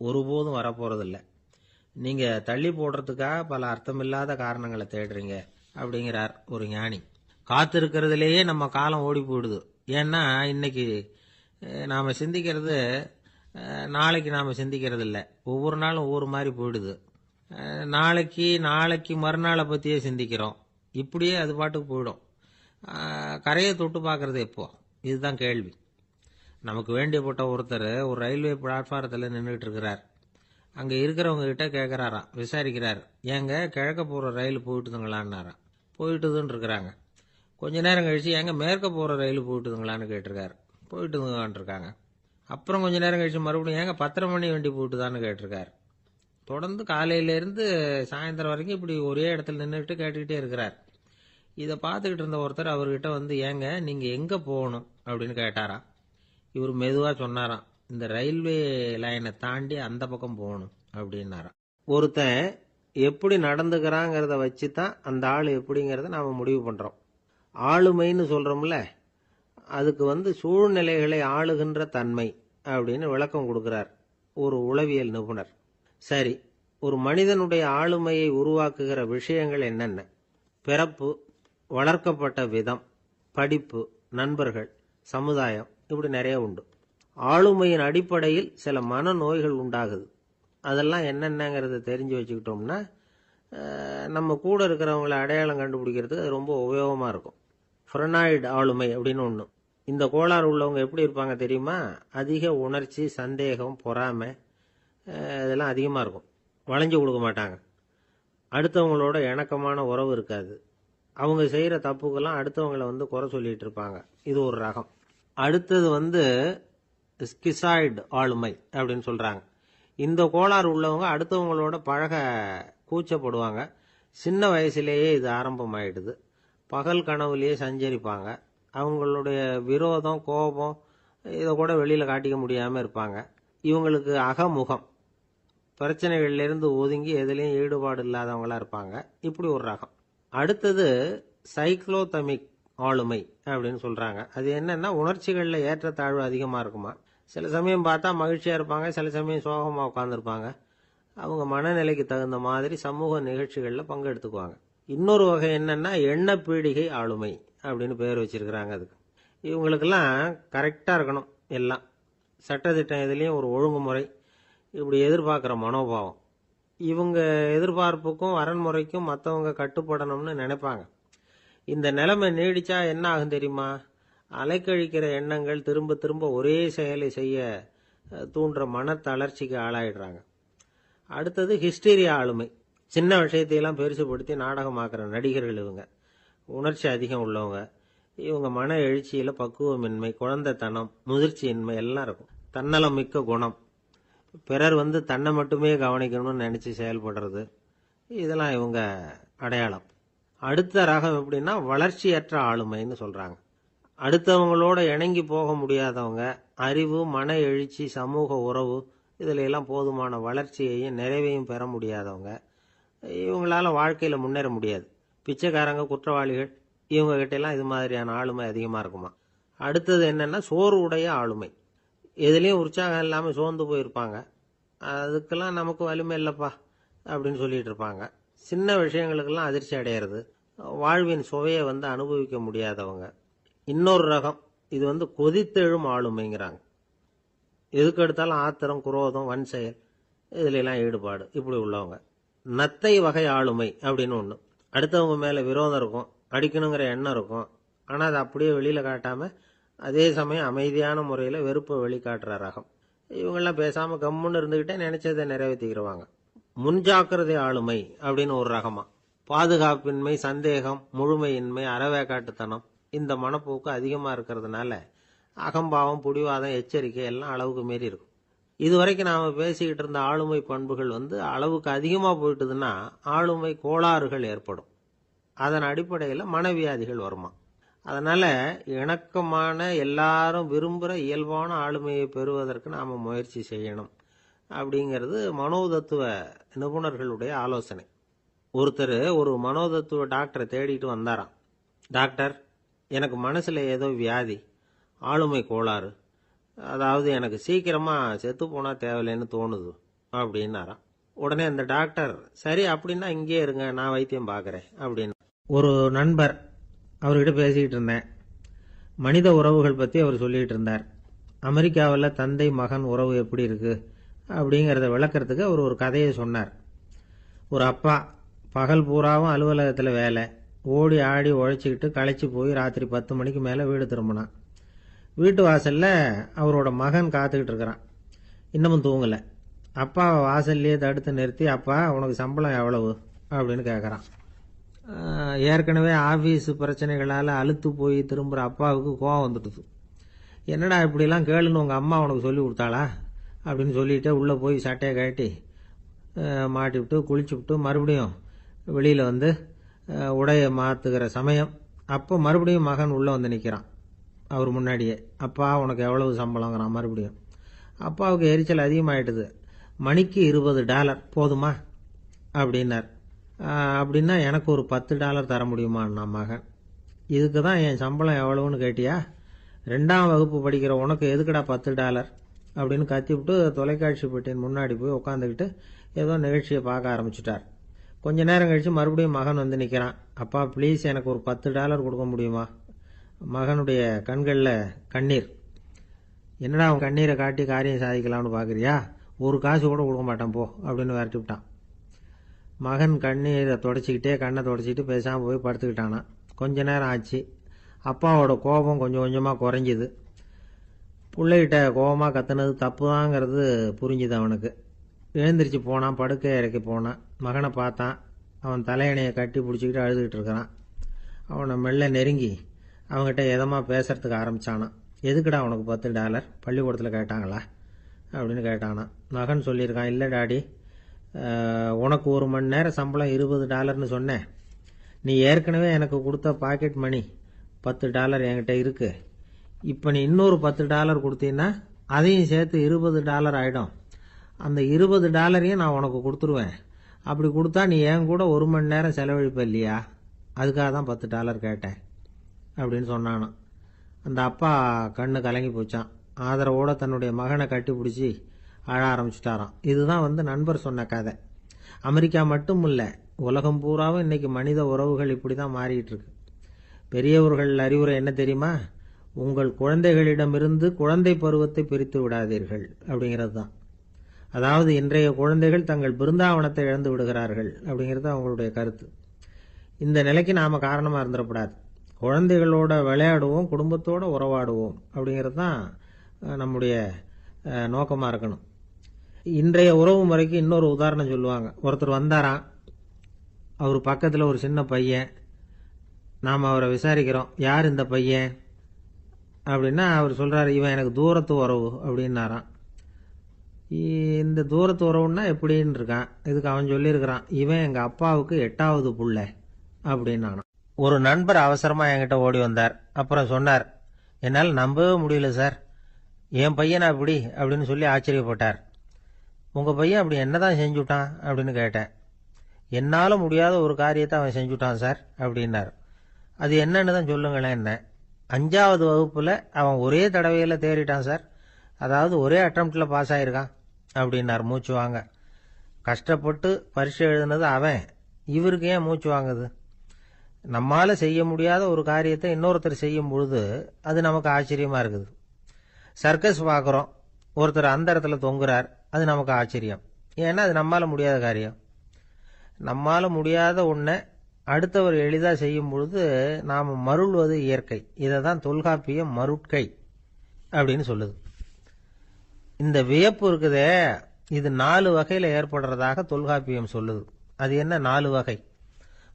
ஒருபோதும் வரப்போகிறதில்ல. நீங்கள் தள்ளி போடுறதுக்காக பல அர்த்தமில்லாத காரணங்களை தேடுறீங்க அப்படிங்கிறார் ஒரு ஞானி. காத்திருக்கிறதுலேயே நம்ம காலம் ஓடி போயிடுது. ஏன்னா இன்னைக்கு நாம் சிந்திக்கிறது நாளைக்கு நாம் சிந்திக்கிறது இல்லை. ஒவ்வொரு நாளும் ஒவ்வொரு மாதிரி போயிடுது. நாளைக்கு மறுநாளை பற்றியே சிந்திக்கிறோம். இப்படியே அது பாட்டுக்கு போயிடும். கரையை தொட்டு பார்க்கறது எப்போ? இதுதான் கேள்வி. நமக்கு வேண்டியப்பட்ட ஒருத்தர் ஒரு ரயில்வே பிளாட்ஃபாரத்தில் நின்றுட்டு இருக்கிறார். அங்கே இருக்கிறவங்க கிட்ட கேட்குறாராம், விசாரிக்கிறார். ஏங்க கிழக்க போகிற ரயில் போயிட்டுதுங்களான்னாராம். போயிட்டுதுன்னு இருக்கிறாங்க. கொஞ்ச நேரம் கழிச்சு, ஏங்க மேற்க போகிற ரயில் போயிட்டுதுங்களான்னு கேட்டிருக்காரு. போயிட்டுதுங்களான் இருக்காங்க. அப்புறம் கொஞ்ச நேரம் கழிச்சு மறுபடியும் ஏங்க 10:30 மணி வண்டி போயிட்டுதான்னு கேட்டிருக்காரு. தொடர்ந்து காலையிலேருந்து சாயந்தரம் வரைக்கும் இப்படி ஒரே இடத்துல நின்றுட்டு கேட்டுக்கிட்டே இருக்கிறார். இதை பார்த்துக்கிட்டு இருந்த ஒருத்தர் அவர்கிட்ட ஏங்க நீங்கள் எங்கே போகணும் அப்படின்னு கேட்டாராம். இவர் மெதுவாக சொன்னாராம், இந்த ரயில்வே லைனை தாண்டி அந்த பக்கம் போகணும் அப்படின்னாராம். ஒருத்தன் எப்படி நடந்துக்கிறாங்கிறத வச்சு தான் அந்த ஆள் எப்படிங்கிறத நாம் முடிவு பண்ணுறோம். ஆளுமைன்னு சொல்கிறோம்ல, அதுக்கு சூழ்நிலைகளை ஆளுகின்ற தன்மை அப்படின்னு விளக்கம் கொடுக்குறார் ஒரு உளவியல் நிபுணர். சரி, ஒரு மனிதனுடைய ஆளுமையை உருவாக்குகிற விஷயங்கள் என்னென்ன? பிறப்பு, வளர்க்கப்பட்ட விதம், படிப்பு, நண்பர்கள், சமுதாயம், இப்படி நிறைய உண்டு. ஆளுமையின் அடிப்படையில் சில மனநோய்கள் உண்டாகுது. அதெல்லாம் என்னென்னங்கிறத தெரிஞ்சு வச்சுக்கிட்டோம்னா நம்ம கூட இருக்கிறவங்களை அடையாளம் கண்டுபிடிக்கிறதுக்கு அது ரொம்ப உபயோகமாக இருக்கும். ஃப்ரெனாய்டு ஆளுமை அப்படின்னு ஒன்று. இந்த கோளாறு உள்ளவங்க எப்படி இருப்பாங்க தெரியுமா? அதிக உணர்ச்சி, சந்தேகம், பொறாமை இதெல்லாம் அதிகமாக இருக்கும். வளைஞ்சு கொடுக்க மாட்டாங்க. அடுத்தவங்களோட இணக்கமான உறவு இருக்காது. அவங்க செய்கிற தப்புக்கெல்லாம் அடுத்தவங்களை குறை சொல்லிட்டு இருப்பாங்க. இது ஒரு ரகம். அடுத்தது ஸ்கிசாய்டு ஆளுமை அப்படின்னு சொல்கிறாங்க. இந்த கோளாறு உள்ளவங்க அடுத்தவங்களோட பழக கூச்சப்படுவாங்க. சின்ன வயசுலேயே இது ஆரம்பமாயிடுது. பகல் கனவுலேயே சஞ்சரிப்பாங்க. அவங்களுடைய விரோதம், கோபம் இதை கூட வெளியில் காட்டிக்க முடியாமல் இருப்பாங்க. இவங்களுக்கு அகமுகம், பிரச்சனைகள்லேருந்து ஒதுங்கி எதுலேயும் ஈடுபாடு இல்லாதவங்களா இருப்பாங்க. இப்படி ஒரு ரகம். அடுத்தது சைக்ளோதமிக் ஆளுமை அப்படின்னு சொல்கிறாங்க. அது என்னன்னா, உணர்ச்சிகளில் ஏற்றத்தாழ்வு அதிகமாக இருக்குமா. சில சமயம் பார்த்தா மகிழ்ச்சியாக இருப்பாங்க, சில சமயம் சோகமாக உட்காந்துருப்பாங்க. அவங்க மனநிலைக்கு தகுந்த மாதிரி சமூக நிகழ்ச்சிகளில் பங்கெடுத்துக்குவாங்க. இன்னொரு வகை என்னன்னா, எண்ண பீடிகை ஆளுமை அப்படின்னு பேர் வச்சிருக்கிறாங்க. அதுக்கு இவங்களுக்கெல்லாம் கரெக்டாக இருக்கணும். எல்லாம் சட்டத்திட்டம், இதுலேயும் ஒரு ஒழுங்குமுறை, இப்படி எதிர்பார்க்குற மனோபாவம். இவங்க எதிர்பார்ப்புக்கும் வரன்முறைக்கும் மற்றவங்க கட்டுப்படணும்னு நினைப்பாங்க. இந்த நிலைமை நீடிச்சா என்ன ஆகும் தெரியுமா? அலைக்கழிக்கிற எண்ணங்கள் திரும்ப திரும்ப ஒரே செயலை செய்ய தூண்டுற மன தளர்ச்சிக்கு ஆளாயிடுறாங்க. அடுத்தது ஹிஸ்டீரியா ஆளுமை. சின்ன விஷயத்தையெல்லாம் பெருசுபடுத்தி நாடகமாக்குற நடிகர்கள் இவங்க. உணர்ச்சி அதிகம் உள்ளவங்க. இவங்க மன எழுச்சியில பக்குவமின்மை, குழந்தைத்தனம், முதிர்ச்சியின்மை எல்லாம் இருக்கும். தன்னலம் மிக்க குணம். பிறர் தன்னை மட்டுமே கவனிக்கணும்னு நினைச்சு செயல்படுறது, இதெல்லாம் இவங்க அடையாளம். அடுத்த ரகம் எப்படின்னா வளர்ச்சியற்ற ஆளுமைன்னு சொல்றாங்க. அடுத்தவங்களோட இணங்கி போக முடியாதவங்க, அறிவு, மன எழுச்சி, சமூக உறவு இதுல எல்லாம் போதுமான வளர்ச்சியையும் நிறைவையும் பெற முடியாதவங்க. இவங்களால வாழ்க்கையில முன்னேற முடியாது. பிச்சைக்காரங்க, குற்றவாளிகள் இவங்க கிட்ட எல்லாம் இது மாதிரியான ஆளுமை அதிகமா இருக்குமா. அடுத்தது என்னன்னா சோர்வுடைய ஆளுமை. எதுலயும் உற்சாகம் இல்லாம சோர்ந்து போயிருப்பாங்க. அதுக்கெல்லாம் நமக்கு வலிமை இல்லப்பா அப்படின்னு சொல்லிட்டு இருப்பாங்க. சின்ன விஷயங்களுக்கெல்லாம் அதிர்ச்சி அடையிறது, வாழ்வின் சுவையை அனுபவிக்க முடியாதவங்க. இன்னொரு ரகம் இது கொதித்தெழும் ஆளுமைங்கிறாங்க. எதுக்கு எடுத்தாலும் ஆத்திரம், குரோதம், வன் செயல் இதுல எல்லாம் ஈடுபாடு இப்படி உள்ளவங்க. நத்தை வகை ஆளுமை அப்படின்னு ஒண்ணு. அடுத்தவங்க மேல விரோதம் இருக்கும், அடிக்கணுங்கிற எண்ணம் இருக்கும். ஆனா அதை அப்படியே வெளியில காட்டாம அதே சமயம் அமைதியான முறையில வெறுப்பை வெளிக்காட்டுற ரகம். இவங்கெல்லாம் பேசாம கம்முன்னு இருந்துகிட்டே நினைச்சதை நிறைவேற்றிக்கிறவாங்க. முன்ஜாக்கிரதை ஆளுமை அப்படின்னு ஒரு ரகமா. பாதுகாப்பின்மை, சந்தேகம், முழுமையின்மை, அறவேக்காட்டுத்தனம் இந்த மனப்போக்கு அதிகமா இருக்கிறதுனால அகம்பாவம், புடிவாதம், எச்சரிக்கை எல்லாம் அளவுக்கு மீறி இருக்கும். இதுவரைக்கும் நாம பேசிக்கிட்டு இருந்த ஆளுமை பண்புகள் அளவுக்கு அதிகமா போயிட்டுதுன்னா ஆளுமை கோளாறுகள் ஏற்படும். அதன் அடிப்படையில் மனவியாதிகள் வருமா. அதனால இணக்கமான, எல்லாரும் விரும்புகிற இயல்பான ஆளுமையை பெறுவதற்கு நாம முயற்சி செய்யணும் அப்படிங்கிறது மனோதத்துவ நிபுணர்களுடைய ஆலோசனை. ஒருத்தர் ஒரு மனோதத்துவ டாக்டரை தேடிட்டு வந்தாராம். டாக்டர், எனக்கு மனசுல ஏதோ வியாதி, ஆளுமை கோளாறு, அதாவது எனக்கு சீக்கிரமா செத்து போனா தேவையில்லைன்னு தோணுது அப்படின்னாராம். உடனே அந்த டாக்டர், சரி அப்படின்னா இங்கே இருங்க, நான் வைத்தியம் பார்க்கறேன் அப்படின்னு. ஒரு நண்பர் அவர்கிட்ட பேசிக்கிட்டு இருந்தேன். மனித உறவுகள் பத்தி அவர் சொல்லிட்டு இருந்தார். அமெரிக்காவில் தந்தை மகன் உறவு எப்படி இருக்கு அப்படிங்கிறத விளக்கறதுக்கு அவர் ஒரு கதையை சொன்னார். ஒரு அப்பா பகல் பூராவும் அலுவலகத்தில் வேலை, ஓடி ஆடி உழைச்சிக்கிட்டு களைச்சி போய் ராத்திரி 10 மணிக்கு மேலே வீடு திரும்பினான். வீட்டு வாசல்ல அவரோட மகன் காத்துக்கிட்டு இருக்கிறான். இன்னமும் தூங்கலை. அப்பா வாசல்லையே தடுத்து நிறுத்தி, அப்பா உனக்கு சம்பளம் எவ்வளவு அப்படின்னு கேட்குறான். ஏற்கனவே ஆஃபீஸ் பிரச்சனைகளால் அலுத்து போய் திரும்புகிற அப்பாவுக்கு கோவம் வந்துடுது. என்னடா இப்படிலாம் கேளுன்னு உங்கள் அம்மா உனக்கு சொல்லி கொடுத்தாளா அப்படின்னு சொல்லிட்டு உள்ளே போய் சட்டையை கட்டி மாட்டி விட்டு குளிச்சு விட்டு மறுபடியும் வெளியில் உடையை மாற்றுகிற சமயம் அப்போ மறுபடியும் மகன் உள்ளே நிற்கிறான் அவர் முன்னாடியே. அப்பா உனக்கு எவ்வளவு சம்பளங்கிறான் மறுபடியும். அப்பாவுக்கு எரிச்சல் அதிகமாயிட்டுது. மணிக்கு $20 போதுமா அப்படின்னார். அப்படின்னா எனக்கு ஒரு $10 தர முடியுமான்னா மகன். இதுக்கு தான் என் சம்பளம் எவ்வளவுன்னு கேட்டியா? 2ஆம் வகுப்பு படிக்கிற உனக்கு எதுக்குடா $10 அப்படின்னு கத்திவிட்டு தொலைக்காட்சி பெட்டியின் முன்னாடி போய் உட்காந்துக்கிட்டு ஏதோ நிகழ்ச்சியை பார்க்க ஆரம்பிச்சுட்டார். கொஞ்ச நேரம் கழிச்சு மறுபடியும் மகன் நிற்கிறான். அப்பா ப்ளீஸ் எனக்கு ஒரு $10 கொடுக்க முடியுமா? மகனுடைய கண்களில் கண்ணீர். என்னடா அவன் கண்ணீரை காட்டி காரியம் சாதிக்கலாம்னு பார்க்குறியா? ஒரு காசு கூட கொடுக்க மாட்டான் போ அப்படின்னு விரட்டி விட்டான். மகன் கண்ணீரை தொடச்சிக்கிட்டே கண்ணை தொடச்சிக்கிட்டு பேசாமல் போய் படுத்துக்கிட்டானா. கொஞ்ச நேரம் ஆச்சு. அப்பாவோட கோபம் கொஞ்சம் கொஞ்சமாக குறைஞ்சிது. பிள்ளைகிட்ட கோபமாக கத்துனது தப்பு தாங்கிறது புரிஞ்சுது அவனுக்கு. எழுந்திரிச்சு போனான், படுக்கை இறக்கி போனான். மகனை பார்த்தான். அவன் தலையணையை கட்டி பிடிச்சிக்கிட்டு அழுதுகிட்டு இருக்கிறான். அவனை மெல்ல நெருங்கி அவங்ககிட்ட எதமாக பேசுறதுக்கு ஆரம்பிச்சானான். எதுக்குடா உனக்கு $10 பள்ளிக்கூடத்தில் கேட்டாங்களா அப்படின்னு கேட்டானான். மகன் சொல்லியிருக்கான், இல்லை டாடி, உனக்கு 1 மணி நேரம் சம்பளம் $20ன்னு சொன்னேன். நீ ஏற்கனவே எனக்கு கொடுத்த பாக்கெட் மணி $10 என்கிட்ட இருக்கு. இப்போ நீ இன்னொரு $10 கொடுத்தீங்கன்னா அதையும் சேர்த்து $20 ஆகிடும். அந்த $20 நான் உனக்கு கொடுத்துருவேன். அப்படி கொடுத்தா நீ என் கூட 1 மணி நேரம் செலவழிப்ப இல்லையா? அதுக்காக தான் $10 கேட்டேன் அப்படின்னு சொன்னானான். அந்த அப்பா கண்ணு கலங்கி போச்சான். ஆதரவோட தன்னுடைய மகனை கட்டி பிடிச்சி அழ ஆரம்பிச்சுட்டாராம். இதுதான் நண்பர் சொன்ன கதை. அமெரிக்கா மட்டும் இல்லை, உலகம் பூராவும் இன்னைக்கு மனித உறவுகள் இப்படி தான் மாறிட்டு இருக்கு. பெரியவர்கள் அறிவுரை என்ன தெரியுமா? உங்கள் குழந்தைகளிடமிருந்து குழந்தை பருவத்தை பிரித்து விடாதீர்கள் அப்படிங்கிறது தான். அதாவது இன்றைய குழந்தைகள் தங்கள் பிருந்தாவனத்தை இழந்து விடுகிறார்கள் அப்படிங்கிறது அவங்களுடைய கருத்து. இந்த நிலைக்கு நாம காரணமா இருந்துடக்கூடாது. குழந்தைகளோட விளையாடுவோம், குடும்பத்தோட உறவாடுவோம் அப்படிங்கிறது தான் நம்முடைய நோக்கமாக இருக்கணும். இன்றைய உறவு முறைக்கு இன்னொரு உதாரணம் சொல்லுவாங்க. ஒருத்தர் வந்தாராம், அவர் பக்கத்தில் ஒரு சின்ன பையன். நாம் அவரை விசாரிக்கிறோம், யார் இந்த பையன் அப்படின்னா அவர் சொல்கிறார், இவன் எனக்கு தூரத்து உறவு அப்படின்னாராம். இந்த தூரத்து உறவுன்னா எப்படின்னு இருக்கான். இதுக்கு அவன் சொல்லியிருக்கிறான், இவன் எங்கள் அப்பாவுக்கு 8வது புள்ள அப்படின்னானான். ஒரு நண்பர் அவசரமாக என்கிட்ட ஓடி வந்தார். அப்புறம் சொன்னார், என்னால் நம்பவே முடியல சார், என் பையனா அப்படி அப்படின்னு சொல்லி ஆச்சரியப்பட்டார். உங்கள் பையன் அப்படி என்னதான் செஞ்சுட்டான் அப்படின்னு கேட்டேன். என்னால் முடியாத ஒரு காரியத்தை அவன் செஞ்சுட்டான் சார் அப்படின்னார். அது என்னன்னு தான் சொல்லுங்களேன். என்ன 5வது வகுப்பில் அவன் ஒரே தடவையில் தேறிட்டான் சார், அதாவது ஒரே அட்டம்ப்டில் பாஸ் ஆகிருக்கான் அப்படின்னார் மூச்சு வாங்க. கஷ்டப்பட்டு பரீட்சை எழுதுனது அவன், இவருக்கு ஏன் மூச்சு வாங்குது? நம்மால் செய்ய முடியாத ஒரு காரியத்தை இன்னொருத்தர் செய்யும் பொழுது அது நமக்கு ஆச்சரியமாக இருக்குது. சர்க்கஸ் பார்க்குறோம், ஒருத்தர் அந்த இடத்துல தொங்குறார், அது நமக்கு ஆச்சரியம். ஏன்னா அது நம்மால் முடியாத காரியம். நம்மால் முடியாத ஒன்றை அடுத்தவர் எளிதாக செய்யும் பொழுது நாம் மருள்வது இயற்கை. இதை தான் தொல்காப்பியம் மருட்கை அப்படின்னு சொல்லுது. இந்த வியப்பு இருக்குதே, இது 4 வகையில் ஏற்படுறதாக தொல்காப்பியம் சொல்லுது. அது என்ன 4 வகை?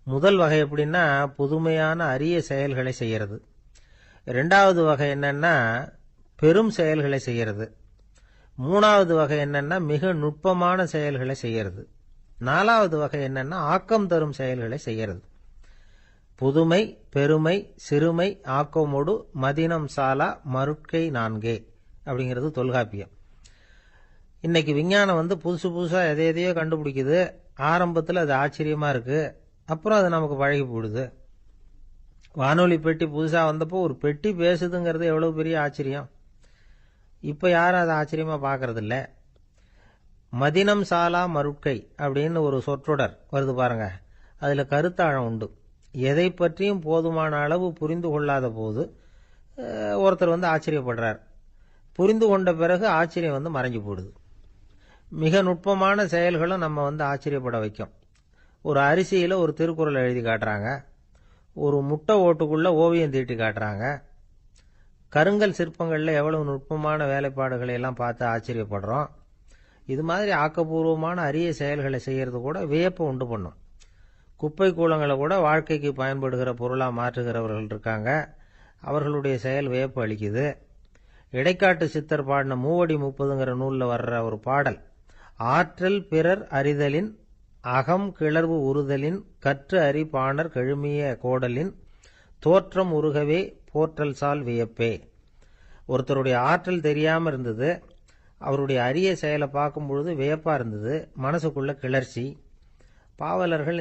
முதல் வகை எப்படின்னா, புதுமையான அரிய செயல்களை செய்கிறது. 2வது வகை என்னன்னா, பெரும் செயல்களை செய்கிறது. 3வது வகை என்னன்னா, மிக நுட்பமான செயல்களை செய்கிறது. 4வது வகை என்னன்னா, ஆக்கம் தரும் செயல்களை செய்கிறது. புதுமை, பெருமை, சிறுமை, ஆக்கமோடு மதினம் சாலா மருட்கை 4 அப்படிங்கிறது தொல்காப்பியம். இன்னைக்கு விஞ்ஞானம் புதுசு புதுசாக எதையோ கண்டுபிடிக்குது. ஆரம்பத்தில் அது ஆச்சரியமாக இருக்குது, அப்புறம் அது நமக்கு பழகி போடுது. வானொலி பெட்டி புதுசாக வந்தப்போ ஒரு பெட்டி பேசுதுங்கிறது எவ்வளோ பெரிய ஆச்சரியம். இப்போ யாரும் அதை ஆச்சரியமாக பார்க்கறதில்ல. மதினம் சாலா மருட்கை அப்படின்னு ஒரு சொற்றொடர் வருது பாருங்க, அதில் கருத்தாழம் உண்டு. எதை பற்றியும் போதுமான அளவு புரிந்து கொள்ளாத போது ஒருத்தர் ஆச்சரியப்படுறார். புரிந்து கொண்ட பிறகு ஆச்சரியம் மறைஞ்சு போடுது. மிக நுட்பமான செயல்களும் நம்ம ஆச்சரியப்பட வைக்கும். ஒரு அரிசியில் ஒரு திருக்குறள் எழுதி காட்டுறாங்க, ஒரு முட்டை ஓட்டுக்குள்ள ஓவியம் தீட்டி காட்டுறாங்க. கருங்கல் சிற்பங்களில் எவ்வளவு நுட்பமான வேலைப்பாடுகளை எல்லாம் பார்த்து ஆச்சரியப்படுறோம். இது மாதிரி ஆக்கப்பூர்வமான அரிய செயல்களை செய்கிறது கூட வியப்பை உண்டு பண்ணும். குப்பை கூலங்களை கூட வாழ்க்கைக்கு பயன்படுகிற பொருளாக மாற்றுகிறவர்கள் இருக்காங்க, அவர்களுடைய செயல் வியப்பு அளிக்குது. இடைக்காட்டு சித்தர் பாடின மூவடி 30ங்கிற நூலில் வர்ற ஒரு பாடல், ஆற்றல் பிறர் அறிதலின் அகம் கிளர்வு உறுதலின் கற்று அறி பாணர் கெழுமிய கோடலின் தோற்றம் உருகவே போற்றல் சால் வியப்பே. ஒருத்தருடைய ஆற்றல் தெரியாமல் இருந்தது, அவருடைய அரிய செயலை பார்க்கும் பொழுது வியப்பாக இருந்தது, மனசுக்குள்ள கிளர்ச்சி. பாவலர்கள்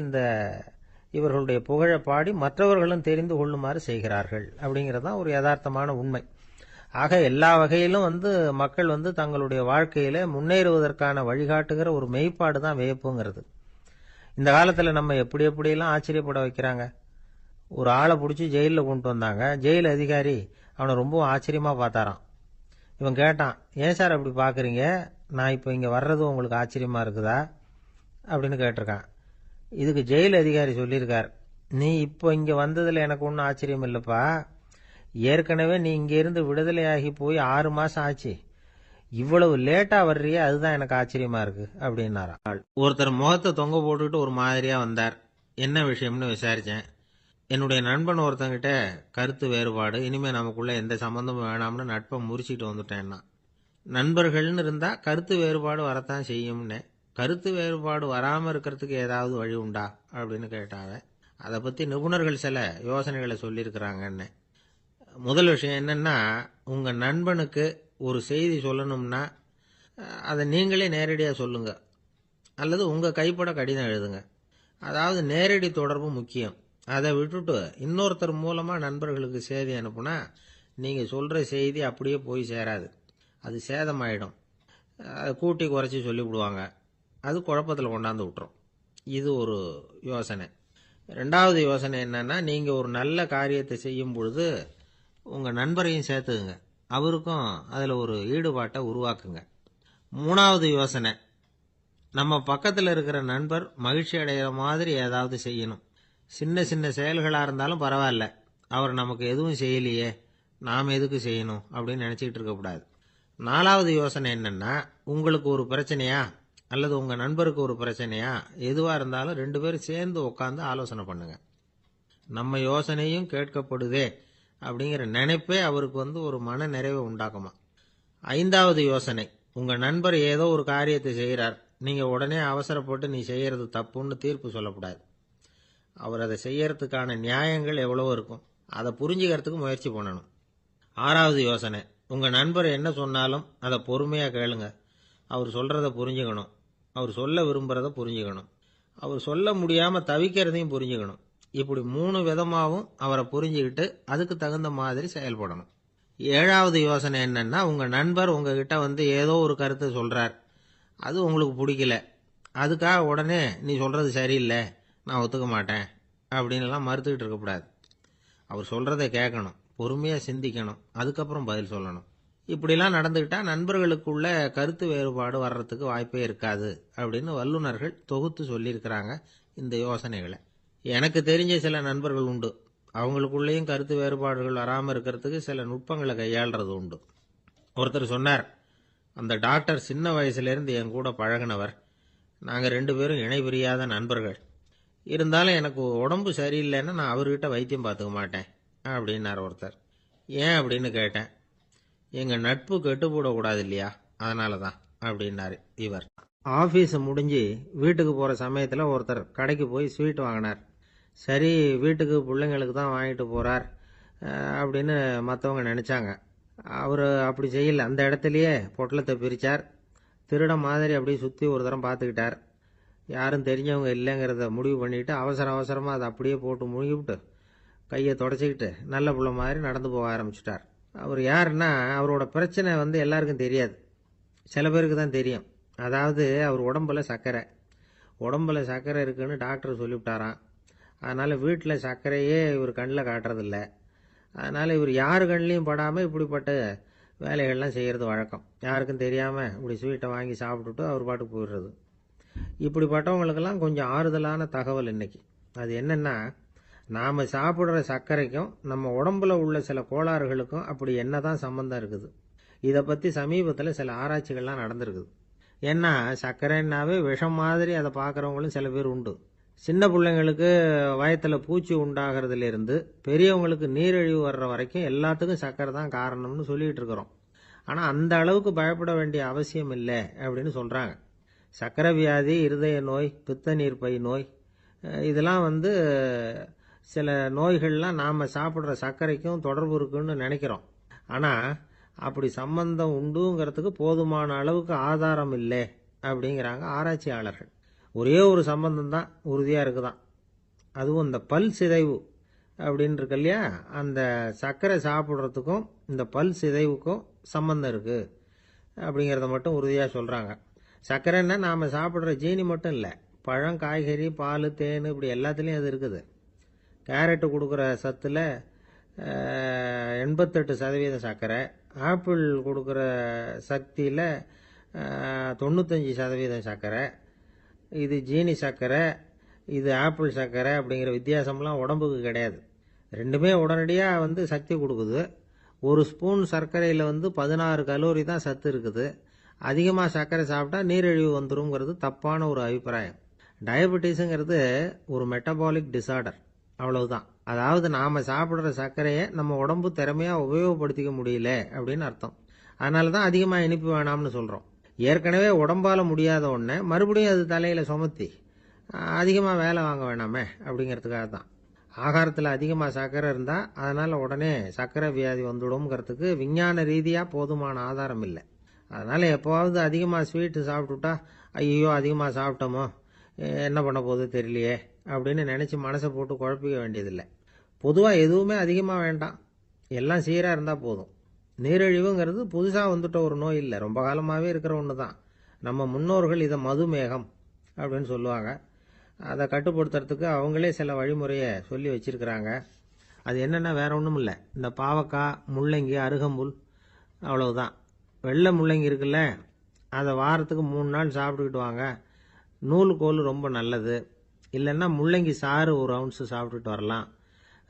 இவர்களுடைய புகழை பாடி மற்றவர்களும் தெரிந்து கொள்ளுமாறு செய்கிறார்கள் அப்படிங்கிறதான் ஒரு யதார்த்தமான உண்மை. ஆக எல்லா வகையிலும் மக்கள் தங்களுடைய வாழ்க்கையில முன்னேறுவதற்கான வழிகாட்டுகிற ஒரு மெய்ப்பாடு தான் வியப்புங்கிறது. இந்த காலத்தில் நம்ம எப்படியெல்லாம் ஆச்சரியப்பட வைக்கிறாங்க. ஒரு ஆளை பிடிச்சி ஜெயிலில் கொண்டு வந்தாங்க. ஜெயில் அதிகாரி அவனை ரொம்ப ஆச்சரியமாக பார்த்தாராம். இவன் கேட்டான், ஏன் சார் அப்படி பார்க்குறீங்க, நான் இப்போ இங்கே வர்றது உங்களுக்கு ஆச்சரியமாக இருக்குதா அப்படின்னு கேட்டிருக்கான். இதுக்கு ஜெயில் அதிகாரி சொல்லியிருக்கார், நீ இப்போ இங்கே வந்ததில் எனக்கு ஒன்றும் ஆச்சரியம் இல்லைப்பா, ஏற்கனவே நீ இங்கேருந்து விடுதலையாகி போய் 6 மாதம் ஆச்சு, இவ்வளவு லேட்டாக வர்றியே அதுதான் எனக்கு ஆச்சரியமாக இருக்கு அப்படின்னாராம். ஒருத்தர் முகத்தை தொங்க போட்டுக்கிட்டு ஒரு மாதிரியாக வந்தார். என்ன விஷயம்னு விசாரித்தேன். என்னுடைய நண்பன் ஒருத்தங்கிட்ட கருத்து வேறுபாடு, இனிமேல் நமக்குள்ள எந்த சம்மந்தமும் வேணாம்னு நட்பை முறிச்சிட்டு வந்துட்டேன்னா. நண்பர்கள்னு இருந்தால் கருத்து வேறுபாடு வரத்தான் செய்யும்னு. கருத்து வேறுபாடு வராமல் இருக்கிறதுக்கு ஏதாவது வழி உண்டா அப்படின்னு கேட்டாங்க. அதை பற்றி நிபுணர்கள் சில யோசனைகளை சொல்லியிருக்கிறாங்கன்னு. முதல் விஷயம் என்னென்னா, உங்கள் நண்பனுக்கு ஒரு செய்தி சொல்லணும்னா அதை நீங்களே நேரடியாக சொல்லுங்க, அல்லது உங்கள் கைப்பட கடிதம் எழுதுங்க. அதாவது நேரடி தொடர்பு முக்கியம். அதை விட்டுட்டு இன்னொருத்தர் மூலமாக நண்பர்களுக்கு செய்தி அனுப்புனா நீங்கள் சொல்கிற செய்தி அப்படியே போய் சேராது, அது சேதமாயிடும். அதை கூட்டி குறைச்சி சொல்லிவிடுவாங்க, அது குழப்பத்தில் கொண்டாந்து விட்டுரும். இது ஒரு யோசனை. 2வது யோசனை என்னன்னா, நீங்கள் ஒரு நல்ல காரியத்தை செய்யும் பொழுது உங்கள் நண்பரையும் சேர்த்துக்குங்க, அவருக்கும் அதில் ஒரு ஈடுபாட்டை உருவாக்குங்க. 3வது யோசனை, நம்ம பக்கத்தில் இருக்கிற நண்பர் மகிழ்ச்சி அடைகிற மாதிரி ஏதாவது செய்யணும். சின்ன சின்ன செயல்களாக இருந்தாலும் பரவாயில்ல, அவர் நமக்கு எதுவும் செய்யலையே, நாம் எதுக்கு செய்யணும் அப்படின்னு நினச்சிக்கிட்டு இருக்கக்கூடாது. 4வது யோசனை என்னன்னா, உங்களுக்கு ஒரு பிரச்சனையா அல்லது உங்கள் நண்பருக்கு ஒரு பிரச்சனையா, எதுவாக இருந்தாலும் 2 பேரும் சேர்ந்து உட்காந்து ஆலோசனை பண்ணுங்க. நம்ம யோசனையும் கேட்கப்படுதே அப்படிங்கிற நினைப்பே அவருக்கு ஒரு மன நிறைவை உண்டாக்குமா. 5வது யோசனை, உங்கள் நண்பர் ஏதோ ஒரு காரியத்தை செய்கிறார், நீங்கள் உடனே அவசரப்பட்டு நீ செய்கிறது தப்புன்னு தீர்ப்பு சொல்லக்கூடாது. அவர் அதை செய்யறதுக்கான நியாயங்கள் எவ்வளவோ இருக்கும், அதை புரிஞ்சுக்கிறதுக்கு முயற்சி பண்ணணும். 6வது யோசனை, உங்கள் நண்பர் என்ன சொன்னாலும் அதை பொறுமையாக கேளுங்க. அவர் சொல்கிறத புரிஞ்சுக்கணும், அவர் சொல்ல விரும்புகிறத புரிஞ்சுக்கணும், அவர் சொல்ல முடியாமல் தவிக்கிறதையும் புரிஞ்சுக்கணும். இப்படி 3 விதமாகவும் அவரை புரிஞ்சுக்கிட்டு அதுக்கு தகுந்த மாதிரி செயல்படணும். 7வது யோசனை என்னன்னா, உங்கள் நண்பர் உங்ககிட்ட ஏதோ ஒரு கருத்தை சொல்கிறார், அது உங்களுக்கு பிடிக்கல, அதுக்காக உடனே நீ சொல்கிறது சரியில்லை, நான் ஒத்துக்க மாட்டேன் அப்படின்லாம் மறுத்துக்கிட்டு இருக்கக்கூடாது. அவர் சொல்கிறத கேட்கணும், பொறுமையாக சிந்திக்கணும், அதுக்கப்புறம் பதில் சொல்லணும். இப்படிலாம் நடந்துக்கிட்டால் நண்பர்களுக்குள்ள கருத்து வேறுபாடு வர்றதுக்கு வாய்ப்பே இருக்காது அப்படின்னு வல்லுநர்கள் தொகுத்து சொல்லியிருக்கிறாங்க இந்த யோசனைகளை. எனக்கு தெரிஞ்ச சில நண்பர்கள் உண்டு, அவங்களுக்குள்ளேயும் கருத்து வேறுபாடுகள் வராமல் இருக்கிறதுக்கு சில நுட்பங்களை கையாளுறது உண்டு. ஒருத்தர் சொன்னார், அந்த டாக்டர் சின்ன வயசுலேருந்து என் கூட பழகினவர், நாங்கள் 2 பேரும் இணை பிரியாத நண்பர்கள், இருந்தாலும் எனக்கு உடம்பு சரியில்லைன்னா நான் அவர்கிட்ட வைத்தியம் பார்த்துக்க மாட்டேன் அப்படின்னார் ஒருத்தர். ஏன் அப்படின்னு கேட்டேன். எங்கள் நட்பு கெட்டு போடக்கூடாது இல்லையா, அதனால தான் அப்படின்னாரு இவர். ஆஃபீஸ் முடிஞ்சு வீட்டுக்கு போகிற சமயத்தில் ஒருத்தர் கடைக்கு போய் ஸ்வீட் வாங்கினார். சரி, வீட்டுக்கு பிள்ளைங்களுக்கு தான் வாங்கிட்டு போகிறார் அப்படின்னு மற்றவங்க நினச்சாங்க. அவர் அப்படி செய்யலை. அந்த இடத்துலையே பொட்டலத்தை பிரித்தார். திருட மாதிரி அப்படியே சுற்றி ஒரு தரம் பார்த்துக்கிட்டார். யாரும் தெரிஞ்சவங்க இல்லைங்கிறத முடிவு பண்ணிவிட்டு அவசரமாக அதை அப்படியே போட்டு முழுகிவிட்டு கையை தொடச்சிக்கிட்டு நல்ல பிள்ளை மாதிரி நடந்து போக ஆரம்பிச்சிட்டார். அவர் யாருன்னா, அவரோட பிரச்சனை எல்லாருக்கும் தெரியாது, சில பேருக்கு தான் தெரியும். அதாவது அவர் உடம்புல சர்க்கரை இருக்குன்னு டாக்டர் சொல்லிவிட்டாராம். அதனால் வீட்டில் சர்க்கரையே இவர் கண்ணில் காட்டுறதில்ல. அதனால் இவர் யார் கண்ணிலையும் படாமல் இப்படிப்பட்ட வேலைகள்லாம் செய்கிறது வழக்கம். யாருக்கும் தெரியாமல் இப்படி ஸ்வீட்டை வாங்கி சாப்பிட்டுட்டு அவர் பாட்டுக்கு போயிடுறது. இப்படிப்பட்டவங்களுக்கெல்லாம் கொஞ்சம் ஆறுதலான தகவல் இன்னைக்கு. அது என்னென்னா, நாம் சாப்பிட்ற சர்க்கரைக்கும் நம்ம உடம்புல உள்ள சில கோளாறுகளுக்கும் அப்படி என்ன தான் சம்மந்தம் இருக்குது. இதை பற்றி சமீபத்தில் சில ஆராய்ச்சிகள்லாம் நடந்திருக்குது. ஏன்னா சர்க்கரைன்னாவே விஷம் மாதிரி அதை பார்க்குறவங்களும் சில பேர் உண்டு. சின்ன பிள்ளைங்களுக்கு வயத்தில் பூச்சி உண்டாகிறதுலேருந்து பெரியவங்களுக்கு நீரிழிவு வர்ற வரைக்கும் எல்லாத்துக்கும் சர்க்கரை தான் காரணம்னு சொல்லிகிட்டு இருக்கிறோம். ஆனால் அந்த அளவுக்கு பயப்பட வேண்டிய அவசியம் இல்லை அப்படின்னு சொல்கிறாங்க. சர்க்கரை வியாதி, இருதய நோய், பித்த நீர்ப்பை நோய், இதெல்லாம் சில நோய்கள்லாம் நாம் சாப்பிட்ற சர்க்கரைக்கும் தொடர்பு இருக்குன்னு நினைக்கிறோம். ஆனால் அப்படி சம்பந்தம் உண்டுங்கிறதுக்கு போதுமான அளவுக்கு ஆதாரம் இல்லை அப்படிங்கிறாங்க ஆராய்ச்சியாளர்கள். ஒரே ஒரு சம்பந்தம் தான் உறுதியாக இருக்குதான். அதுவும் இந்த பல் சிதைவு அப்படின்னு இருக்கு இல்லையா, அந்த சர்க்கரை சாப்பிட்றதுக்கும் இந்த பல் சிதைவுக்கும் சம்பந்தம் இருக்குது அப்படிங்கிறத மட்டும் உறுதியாக சொல்கிறாங்க. சர்க்கரைன்னா நாம் சாப்பிட்ற ஜீனி மட்டும் இல்லை, பழம், காய்கறி, பால், தேன், இப்படி எல்லாத்துலேயும் அது இருக்குது. கேரட்டு கொடுக்குற சத்தில் 88% சர்க்கரை, ஆப்பிள் கொடுக்குற சக்தியில் 95% சர்க்கரை. இது ஜீனி சர்க்கரை, இது ஆப்பிள் சர்க்கரை அப்படிங்கிற வித்தியாசம்லாம் உடம்புக்கு கிடையாது. ரெண்டுமே உடனடியாக சக்தி கொடுக்குது. ஒரு ஸ்பூன் சர்க்கரையில் 16 கலோரி தான் சத்து இருக்குது. அதிகமாக சர்க்கரை சாப்பிட்டா நீரிழிவு வந்துருங்கிறது தப்பான ஒரு அபிப்பிராயம். டயபெட்டிஸுங்கிறது ஒரு மெட்டபாலிக் டிசார்டர், அவ்வளவுதான். அதாவது நாம் சாப்பிட்ற சர்க்கரையை நம்ம உடம்பு திறமையாக உபயோகப்படுத்திக்க முடியல அப்படின்னு அர்த்தம். அதனால தான் அதிகமாக இனிப்பு வேணாம்னு சொல்கிறோம். ஏற்கனவே உடம்பால் முடியாத ஒன்றை மறுபடியும் அது தலையில் சுமத்தி அதிகமாக வேலை வாங்க வேணாமே அப்படிங்கிறதுக்காக தான். ஆகாரத்தில் அதிகமாக சர்க்கரை இருந்தால் அதனால் உடனே சர்க்கரை வியாதி வந்துடும்ங்கிறதுக்கு விஞ்ஞான ரீதியாக போதுமான ஆதாரம் இல்லை. அதனால் எப்போவாவது அதிகமாக ஸ்வீட்டு சாப்பிட்டுட்டா, ஐயோ அதிகமாக சாப்பிட்டோமோ, என்ன பண்ண போகுது தெரியலையே அப்படின்னு நினச்சி மனசை போட்டு குழப்பிக்க வேண்டியதில்லை. பொதுவாக எதுவுமே அதிகமாக வேண்டாம், எல்லாம் சீராக இருந்தால் போதும். நீரிழிவுங்கிறது புதுசாக வந்துட்ட ஒரு நோய் இல்லை, ரொம்ப காலமாகவே இருக்கிற ஒன்று தான். நம்ம முன்னோர்கள் இதை மதுமேகம் அப்படின்னு சொல்லுவாங்க. அதை கட்டுப்படுத்துறதுக்கு அவங்களே சில வழிமுறையை சொல்லி வச்சிருக்கிறாங்க. அது என்னென்னா வேற ஒன்றும் இல்லை, இந்த பாவக்காய், முள்ளங்கி, அருகம்புல், அவ்வளவுதான். வெள்ளை முள்ளங்கி இருக்குல்ல, அதை வாரத்துக்கு 3 நாள் சாப்பிட்டுக்கிட்டு வாங்க. நூலுக்கோல் ரொம்ப நல்லது. இல்லைன்னா முள்ளங்கி சாறு 1 ounce சாப்பிட்டுட்டு வரலாம்.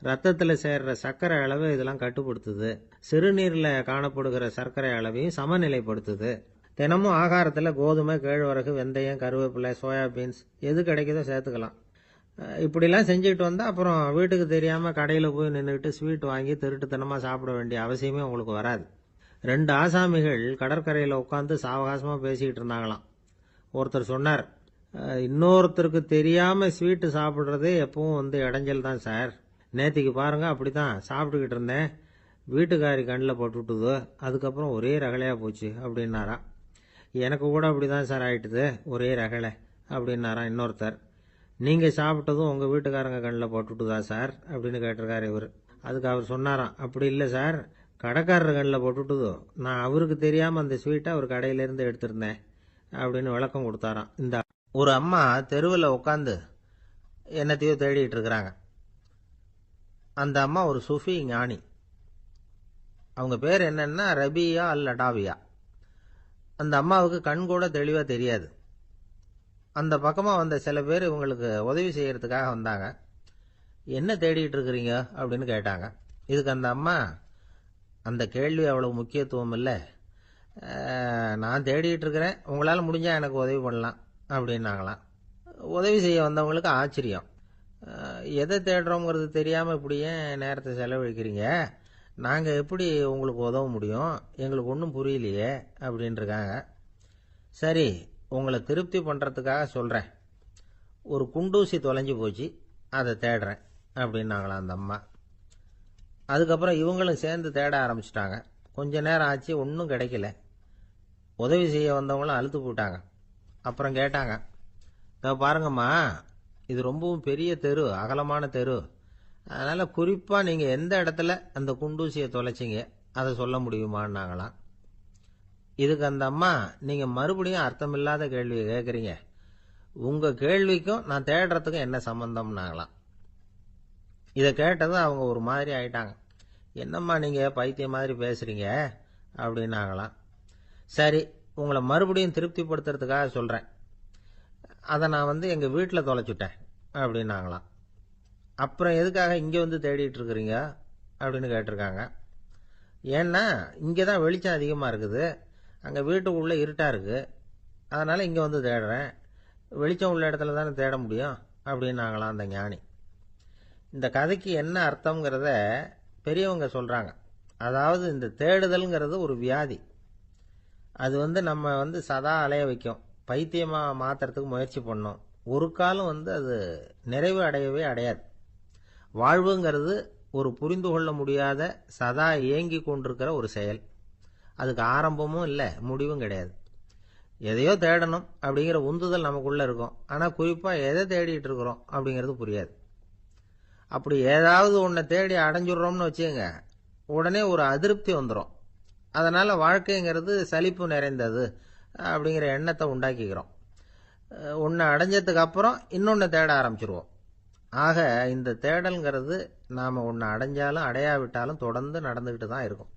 ரத்தத்தில் சேர்ற சர்க்கரை அளவை இதெல்லாம் கட்டுப்படுத்துது. சிறுநீரில் காணப்படுகிற சர்க்கரை அளவையும் சமநிலைப்படுத்துது. தினமும் ஆகாரத்தில் கோதுமை, கேழ்வரகு, வெந்தயம், கருவேப்பிலை, சோயாபீன்ஸ் எது கிடைக்குதோ சேர்த்துக்கலாம். இப்படிலாம் செஞ்சுக்கிட்டு வந்தால் அப்புறம் வீட்டுக்கு தெரியாமல் கடையில் போய் நின்றுக்கிட்டு ஸ்வீட் வாங்கி திருட்டுத்தனமாக சாப்பிட வேண்டிய அவசியமே உங்களுக்கு வராது. 2 ஆசாமிகள் கடற்கரையில் உட்காந்து சாவகாசமாக பேசிக்கிட்டு இருந்தாங்களாம். ஒருத்தர் சொன்னார், இன்னொருத்தருக்கு தெரியாமல் ஸ்வீட்டு சாப்பிட்றதே எப்பவும் இடைஞ்சல் தான் சார். நேற்றுக்கு பாருங்க அப்படி தான் சாப்பிட்டுக்கிட்டு இருந்தேன், வீட்டுக்காரி கண்ணில் போட்டுவிட்டுது, அதுக்கப்புறம் ஒரே ரகலையாக போச்சு அப்படின்னாராம். எனக்கு கூட அப்படி தான் சார் ஆயிட்டுது, ஒரே ரகலை அப்படின்னாராம் இன்னொருத்தர். நீங்கள் சாப்பிட்டதும் உங்கள் வீட்டுக்காரங்க கண்ணில் போட்டுவிட்டுதா சார் அப்படின்னு கேட்டிருக்காரு இவர். அதுக்கு அவர் சொன்னாராம், அப்படி இல்லை சார், கடைக்காரர் கண்ணில் போட்டுவிட்டுதோ, நான் அவருக்கு தெரியாமல் அந்த ஸ்வீட்டை அவர் கடையிலேருந்து எடுத்திருந்தேன் அப்படின்னு விளக்கம் கொடுத்தாராம். இந்த ஒரு அம்மா தெருவில் உட்காந்து என்னத்தையோ தேடிட்டு இருக்கிறாங்க. அந்த அம்மா ஒரு சூஃபி ஞானி. அவங்க பேர் என்னன்னா ரபியா அல் அடாவியா. அந்த அம்மாவுக்கு கண் கூட தெளிவாக தெரியாது. அந்த பக்கமாக வந்த சில பேர் இவங்களுக்கு உதவி செய்யறதுக்காக வந்தாங்க. என்ன தேடிட்டு இருக்கிறீங்க அப்படின்னு கேட்டாங்க. இதுக்கு அந்த அம்மா, அந்த கேள்வி அவ்வளவு முக்கியத்துவம் இல்லை, நான் தேடிட்டு இருக்கிறேன், உங்களால் முடிஞ்சால் எனக்கு உதவி பண்ணலாம் அப்படின்னாங்களாம். உதவி செய்ய வந்தவங்களுக்கு ஆச்சரியம். எதை தேடுறோங்கிறது தெரியாமல் இப்படி ஏன் நேரத்தை செலவழிக்கிறீங்க, நாங்கள் எப்படி உங்களுக்கு உதவ முடியும், எங்களுக்கு ஒன்றும் புரியலையே அப்படின்ட்டுருக்காங்க. சரி, உங்களை திருப்தி பண்ணுறதுக்காக சொல்கிறேன், ஒரு குண்டூசி தொலைஞ்சு போச்சு, அதை தேடுறேன் அப்படின்னாங்களாம் அந்த அம்மா. அதுக்கப்புறம் இவங்களும் சேர்ந்து தேட ஆரம்பிச்சிட்டாங்க. கொஞ்ச நேரம் ஆச்சு, ஒன்றும் கிடைக்கல. உதவி செய்ய வந்தவங்களும் அழுத்து போட்டாங்க. அப்புறம் கேட்டாங்க, பாருங்கம்மா, இது ரொம்பவும் பெரிய தெரு, அகலமான தெரு, அதனால் குறிப்பாக நீங்கள் எந்த இடத்துல அந்த குண்டூசியை தொலைச்சிங்க அதை சொல்ல முடியுமான்னாங்களாம். இதுக்கு அந்த அம்மா, நீங்கள் மறுபடியும் அர்த்தமில்லாத கேள்வியை கேட்குறீங்க, உங்கள் கேள்விக்கும் நான் தேடுறதுக்கும் என்ன சம்பந்தம்னாங்களாம். இதை கேட்டதும் அவங்க ஒரு மாதிரி ஆயிட்டாங்க. என்னம்மா நீங்கள் பைத்தியம் மாதிரி பேசுகிறீங்க அப்படின்னாங்களாம். சரி, உங்களை மறுபடியும் திருப்திப்படுத்துறதுக்காக சொல்கிறேன், அதை நான் எங்கள் வீட்டில் தொலைச்சுட்டேன் அப்படின்னாங்களாம். அப்புறம் எதுக்காக இங்கே தேடிட்டு இருக்கிறீங்க அப்படின்னு கேட்டிருக்காங்க. ஏன்னா இங்கே தான் வெளிச்சம் அதிகமாக இருக்குது, அங்கே வீட்டுக்குள்ளே இருட்டாக இருக்குது, அதனால் இங்கே தேடுறேன், வெளிச்சம் உள்ள இடத்துல தானே தேட முடியும் அப்படின்னாங்களாம் அந்த ஞானி. இந்த கதைக்கு என்ன அர்த்தங்கிறத பெரியவங்க சொல்கிறாங்க. அதாவது இந்த தேடுதல்ங்கிறது ஒரு வியாதி. அது நம்ம சதா அலைய வைக்கும், பைத்தியமாக மாற்றுறதுக்கு முயற்சி பண்ணோம். ஒரு காலம் அது நிறைவு அடையவே அடையாது. வாழ்வுங்கிறது ஒரு புரிந்து கொள்ள முடியாத, சதா இயங்கி கொண்டிருக்கிற ஒரு செயல். அதுக்கு ஆரம்பமும் இல்லை, முடிவும் கிடையாது. எதையோ தேடணும் அப்படிங்கிற உந்துதல் நமக்குள்ளே இருக்கும், ஆனால் குறிப்பாக எதை தேடிட்டு இருக்கிறோம் அப்படிங்கிறது புரியாது. அப்படி ஏதாவது ஒன்றை தேடி அடைஞ்சிடுறோம்னு வச்சுக்கோங்க, உடனே ஒரு அதிருப்தி வந்துடும். அதனால் வாழ்க்கைங்கிறது சலிப்பு நிறைந்தது அப்படிங்கிற எண்ணத்தை உண்டாக்கிக்கிறோம். ஒன்று அடைஞ்சதுக்கு அப்புறம் இன்னொன்று தேட ஆரம்பிச்சிருவோம். ஆக இந்த தேடல்ங்கிறது நாம் ஒன்று அடைஞ்சாலும் அடையாவிட்டாலும் தொடர்ந்து நடந்துக்கிட்டு தான் இருக்கும்.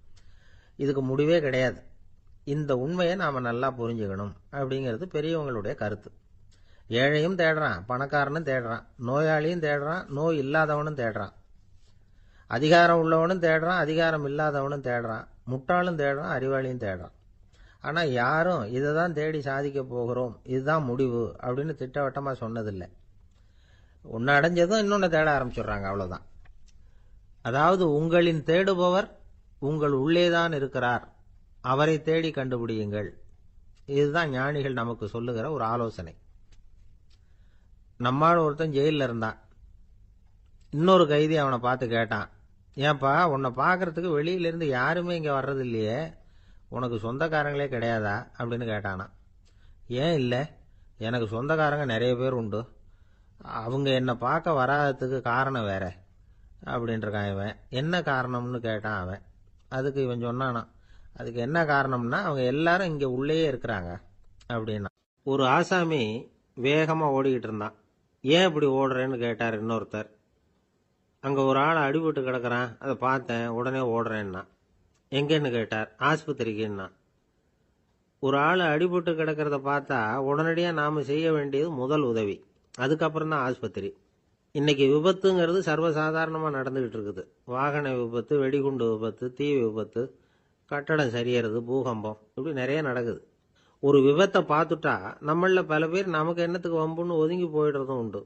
இதுக்கு முடிவே கிடையாது. இந்த உண்மையை நாம் நல்லா புரிஞ்சுக்கணும் அப்படிங்கிறது பெரியவங்களுடைய கருத்து. ஏழையும் தேடுறான், பணக்காரனும் தேடுறான், நோயாளியும் தேடுறான், நோய் இல்லாதவனும் தேடுறான், அதிகாரம் உள்ளவனும் தேடுறான், அதிகாரம் இல்லாதவனும் தேடுறான், முட்டாளும் தேடுறான், அறிவாளியும் தேடுறான். ஆனால் யாரும் இதை தான் தேடி சாதிக்க போகிறோம், இதுதான் முடிவு அப்படின்னு திட்டவட்டமாக சொன்னதில்லை. ஒன்று அடைஞ்சதும் இன்னொன்று தேட ஆரம்பிச்சிடுறாங்க, அவ்வளோதான். அதாவது உங்களின் தேடுபவர் உங்கள் உள்ளேதான் இருக்கிறார், அவரை தேடி கண்டுபிடியுங்கள். இதுதான் ஞானிகள் நமக்கு சொல்லுகிற ஒரு ஆலோசனை. நம்மால் ஒருத்தன் ஜெயிலில் இருந்தான். இன்னொரு கைதி அவனை பார்த்து கேட்டான், ஏன்பா உன்னை பார்க்கறதுக்கு வெளியிலேருந்து யாருமே இங்கே வர்றது இல்லையே, உனக்கு சொந்தக்காரங்களே கிடையாதா அப்படின்னு கேட்டானா. ஏன் இல்லை, எனக்கு சொந்தக்காரங்க நிறைய பேர் உண்டு, அவங்க என்னை பார்க்க வராததுக்கு காரணம் வேற அப்படின்ட்டுருக்கான் இவன். என்ன காரணம்னு கேட்டான் அவன். அதுக்கு இவன் சொன்னானா, அதுக்கு என்ன காரணம்னா அவங்க எல்லாரும் இங்கே உள்ளேயே இருக்கிறாங்க அப்படின்னா. ஒரு ஆசாமி வேகமாக ஓடிக்கிட்டு இருந்தான். ஏன் இப்படி ஓடுறேன்னு கேட்டார் இன்னொருத்தர். அங்கே ஒரு ஆள் அடிபட்டு கிடக்கிறான், அதை பார்த்தேன், உடனே ஓடுறேன்னா. எங்கேன்னு கேட்டார். ஆஸ்பத்திரிக்குன்னா. ஒரு ஆள் அடிபட்டு கிடக்கிறத பார்த்தா உடனடியாக நாம் செய்ய வேண்டியது முதல் உதவி, அதுக்கப்புறம் தான் ஆஸ்பத்திரி. இன்னைக்கு விபத்துங்கிறது சர்வசாதாரணமாக நடந்துகிட்டு இருக்குது. வாகன விபத்து, வெடிகுண்டு விபத்து, தீ விபத்து, கட்டடம் சரியறது, பூகம்பம், இப்படி நிறைய நடக்குது. ஒரு விபத்தை பார்த்துட்டா நம்மள பல பேர் நமக்கு என்னத்துக்கு வம்புன்னு ஒதுங்கி போயிடுறதும் உண்டு.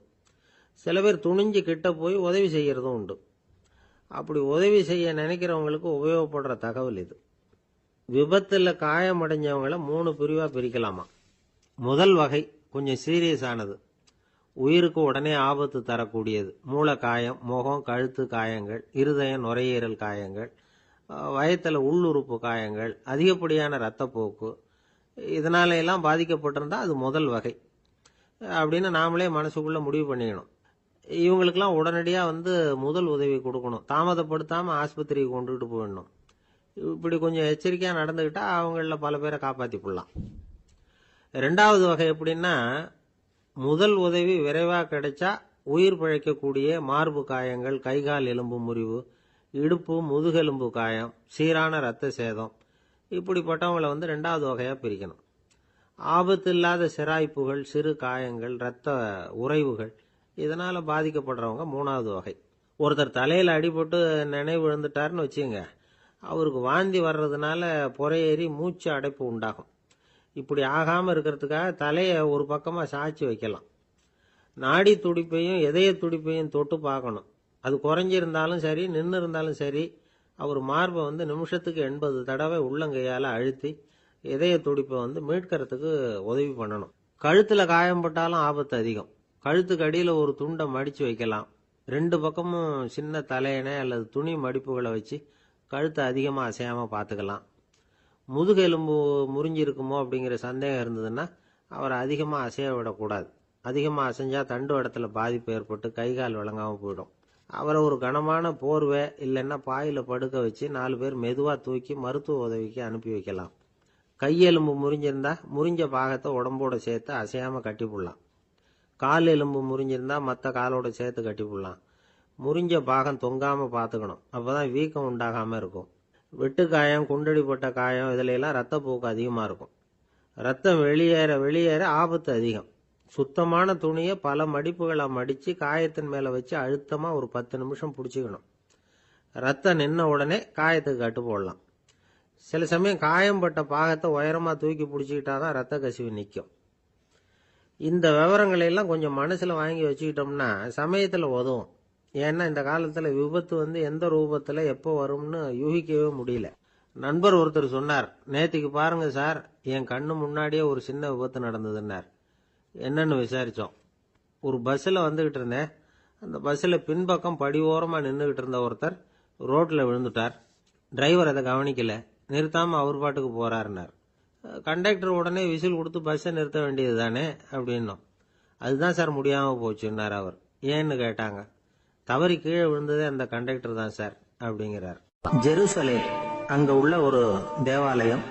சில பேர் துணிஞ்சு கிட்ட போய் உதவி செய்யறதும் உண்டு. அப்படி உதவி செய்ய நினைக்கிறவங்களுக்கு உபயோகப்படுற தகவல் இது. விபத்தில் காயமடைஞ்சவங்களை 3 பிரிவாக பிரிக்கலாமா. முதல் வகை கொஞ்சம் சீரியஸ் ஆனது, உயிருக்கு உடனே ஆபத்து தரக்கூடியது. மூளை காயம், முகம், கழுத்து காயங்கள், இருதயம், நுரையீரல் காயங்கள், வயத்தில் உள்ளுறுப்பு காயங்கள், அதிகப்படியான இரத்தப்போக்கு, இதனால எல்லாம் பாதிக்கப்பட்டிருந்தா அது முதல் வகை அப்படின்னு நாமளே மனசுக்குள்ள முடிவு பண்ணிக்கணும். இவங்களுக்கெல்லாம் உடனடியாக முதல் உதவி கொடுக்கணும். தாமதப்படுத்தாமல் ஆஸ்பத்திரிக்கு கொண்டுகிட்டு போயிடணும். இப்படி கொஞ்சம் எச்சரிக்கையாக நடந்துக்கிட்டா அவங்கள பல பேரை காப்பாற்றி போடலாம். 2வது வகை எப்படின்னா, முதல் உதவி விரைவாக கிடைச்சா உயிர் பிழைக்கக்கூடிய மார்பு காயங்கள், கைகால் எலும்பு முறிவு, இடுப்பு முதுகெலும்பு காயம், சீரான இரத்த சேதம், இப்படிப்பட்டவங்களை 2வது வகையாக பிரிக்கணும். ஆபத்து இல்லாத சிராய்ப்புகள், சிறு காயங்கள், இரத்த உறைவுகள், இதனால் பாதிக்கப்படுறவங்க 3வது வகை. ஒருத்தர் தலையில் அடிபட்டு நினைவு இழந்துட்டாருன்னு வச்சுங்க, அவருக்கு வாந்தி வர்றதுனால புறையேறி மூச்சு அடைப்பு உண்டாகும். இப்படி ஆகாமல் இருக்கிறதுக்காக தலையை ஒரு பக்கமாக சாய்ச்சி வைக்கலாம். நாடி துடிப்பையும் இதய துடிப்பையும் தொட்டு பார்க்கணும். அது குறைஞ்சிருந்தாலும் சரி, நின்று இருந்தாலும் சரி, அவர் மார்பை நிமிஷத்துக்கு 80 தடவை உள்ளங்கையால் அழுத்தி இதய துடிப்பை மீட்கிறதுக்கு உதவி பண்ணணும். கழுத்தில் காயம்பட்டாலும் ஆபத்து அதிகம். கழுத்துக்கு அடியில் ஒரு துண்டை மடித்து வைக்கலாம். 2 பக்கமும் சின்ன தலையணை அல்லது துணி மடிப்புகளை வச்சு கழுத்தை அதிகமாக அசையாமல் பார்த்துக்கலாம். முதுகெலும்பு முறிஞ்சிருக்குமோ அப்படிங்கிற சந்தேகம் இருந்ததுன்னா அவரை அதிகமாக அசைய விடக்கூடாது. அதிகமாக அசைஞ்சால் தண்டு இடத்துல பாதிப்பு ஏற்பட்டு கைகால் விளங்காமல் போயிடும். அவரை ஒரு கனமான போர்வை இல்லைன்னா பாயில் படுக்க வச்சு 4 பேர் மெதுவாக தூக்கி மருத்துவ உதவிக்கு அனுப்பி வைக்கலாம். கையெலும்பு முறிஞ்சிருந்தா முறிஞ்ச பாகத்தை உடம்போட சேர்த்து அசையாமல் கட்டி போடலாம். கால் எலும்பு முறிஞ்சிருந்தா மற்ற காலோட சேர்த்து கட்டி போடலாம். முறிஞ்ச பாகம் தொங்காமல் பார்த்துக்கணும். அப்போ தான் வீக்கம் உண்டாகாமல் இருக்கும். வெட்டு காயம், குண்டடிப்பட்ட காயம், இதிலெல்லாம் ரத்தப்போக்கு அதிகமாக இருக்கும். ரத்தம் வெளியேற வெளியேற ஆபத்து அதிகம். சுத்தமான துணியை பல மடிப்புகளை மடித்து காயத்தின் மேலே வச்சு அழுத்தமாக ஒரு 10 நிமிஷம் பிடிச்சிக்கணும். ரத்தம் நின்ன உடனே காயத்துக்கு கட்டு போடலாம். சில சமயம் காயம்பட்ட பாகத்தை உயரமாக தூக்கி பிடிச்சிக்கிட்டா தான் ரத்த கசிவு நிற்கும். இந்த விவரங்களையெல்லாம் கொஞ்சம் மனசில் வாங்கி வச்சுக்கிட்டோம்னா சமயத்தில் உதவும். ஏன்னா இந்த காலத்தில் விபத்து எந்த ரூபத்தில் எப்போ வரும்னு யூகிக்கவே முடியல. நண்பர் ஒருத்தர் சொன்னார், நேற்றுக்கு பாருங்க சார், என் கண்ணு முன்னாடியே ஒரு சின்ன விபத்து நடந்ததுன்னார். என்னன்னு விசாரித்தோம். ஒரு பஸ்ஸில் வந்துக்கிட்டு இருந்தேன். அந்த பஸ்ஸில் பின்பக்கம் படி ஓரமாக நின்றுக்கிட்டு இருந்த ஒருத்தர் ரோட்டில் விழுந்துட்டார். டிரைவர் அதை கவனிக்கல, நிறுத்தாமல் அவர் பாட்டுக்கு போகிறாருன்னார். கண்டக்டர் உடனே விசில் கொடுத்து பஸ்ஸை நிறுத்த வேண்டியது தானே அப்படின்னோம். அதுதான் சார் முடியாமல் போச்சுன்னார் அவர். ஏன்னு கேட்டாங்க. தவறி கீழே விழுந்ததே அந்த கண்டக்டர் தான் சார் அப்படிங்கிறார். ஜெருசலேம் அங்கே உள்ள ஒரு தேவாலயம்.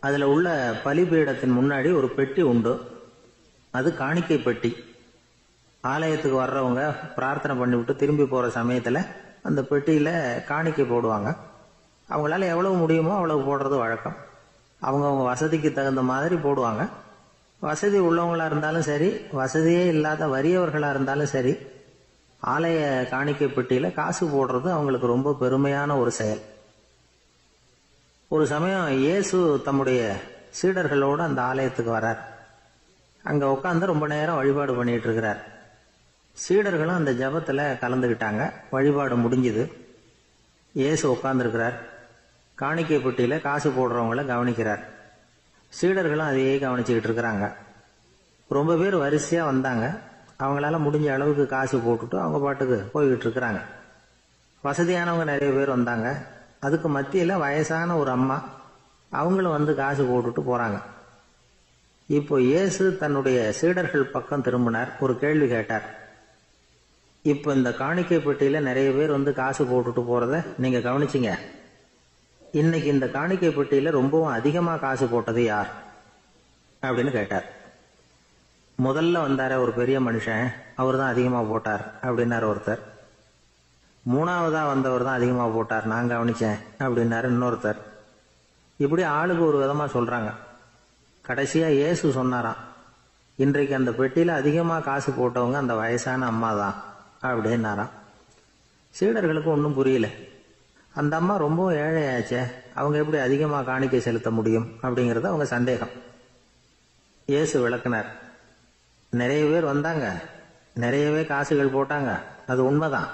அதில் உள்ள பலிபீடத்தின் முன்னாடி ஒரு பெட்டி உண்டு. அது காணிக்கை பெட்டி. ஆலயத்துக்கு வர்றவங்க பிரார்த்தனை பண்ணிவிட்டு திரும்பி போகிற சமயத்தில் அந்த பெட்டியில் காணிக்கை போடுவாங்க. அவங்களால எவ்வளவு முடியுமோ அவ்வளவு போடுறது வழக்கம். அவங்கவுங்க வசதிக்கு தகுந்த மாதிரி போடுவாங்க. வசதி உள்ளவங்களாக இருந்தாலும் சரி, வசதியே இல்லாத வறியவர்களாக இருந்தாலும் சரி, ஆலய காணிக்கை பெட்டியில் காசு போடுறது அவங்களுக்கு ரொம்ப பெருமையான ஒரு செயல். ஒரு சமயம் இயேசு தம்முடைய சீடர்களோடு அந்த ஆலயத்துக்கு வர்றார். அங்கே உட்காந்து ரொம்ப நேரம் வழிபாடு பண்ணிட்டு இருக்கிறார். சீடர்களும் அந்த ஜபத்தில் கலந்துக்கிட்டாங்க. வழிபாடு முடிஞ்சுது. இயேசு உட்காந்துருக்கிறார். காணிக்கை பெட்டியில் காசு போடுறவங்கள கவனிக்கிறார். சீடர்களும் அதையே கவனிச்சுக்கிட்டு இருக்கிறாங்க. ரொம்ப பேர் வரிசையாக வந்தாங்க. அவங்களால முடிஞ்ச அளவுக்கு காசு போட்டுட்டு அவங்க பாட்டுக்கு போய்கிட்டு இருக்கிறாங்க. வசதியானவங்க நிறைய பேர் வந்தாங்க. அதுக்கு மத்தியில் வயசான ஒரு அம்மா, அவங்களும் காசு போட்டுட்டு போகிறாங்க. இப்போ இயேசு தன்னுடைய சீடர்கள் பக்கம் திரும்பினார். ஒரு கேள்வி கேட்டார். இப்போ இந்த காணிக்கை பெட்டியில் நிறைய பேர் காசு போட்டுட்டு போகிறத நீங்கள் கவனிச்சிங்க. இன்னைக்கு இந்த காணிக்கை பெட்டியில் ரொம்பவும் அதிகமாக காசு போட்டது யார் அப்படின்னு கேட்டார். முதல்ல வந்தார ஒரு பெரிய மனுஷன், அவர் தான் அதிகமாக போட்டார் அப்படின்னாரு ஒருத்தர். 3வதா வந்தவர் தான் அதிகமாக போட்டார், நான் கவனிச்சேன் அப்படின்னாரு இன்னொருத்தர். இப்படி ஆளுக்கு ஒரு விதமாக சொல்கிறாங்க. கடைசியாக இயேசு சொன்னாராம், இன்றைக்கு அந்த பெட்டியில அதிகமா காசு போட்டவங்க அந்த வயசான அம்மா தான் அப்படின்னாராம். சீடர்களுக்கு ஒன்றும் புரியல. அந்த அம்மா ரொம்ப ஏழையாச்சே, அவங்க எப்படி அதிகமா காணிக்கை செலுத்த முடியும் அப்படிங்கறது அவங்க சந்தேகம். இயேசு விளக்குனார். நிறைய பேர் வந்தாங்க, நிறையவே காசுகள் போட்டாங்க, அது உண்மைதான்.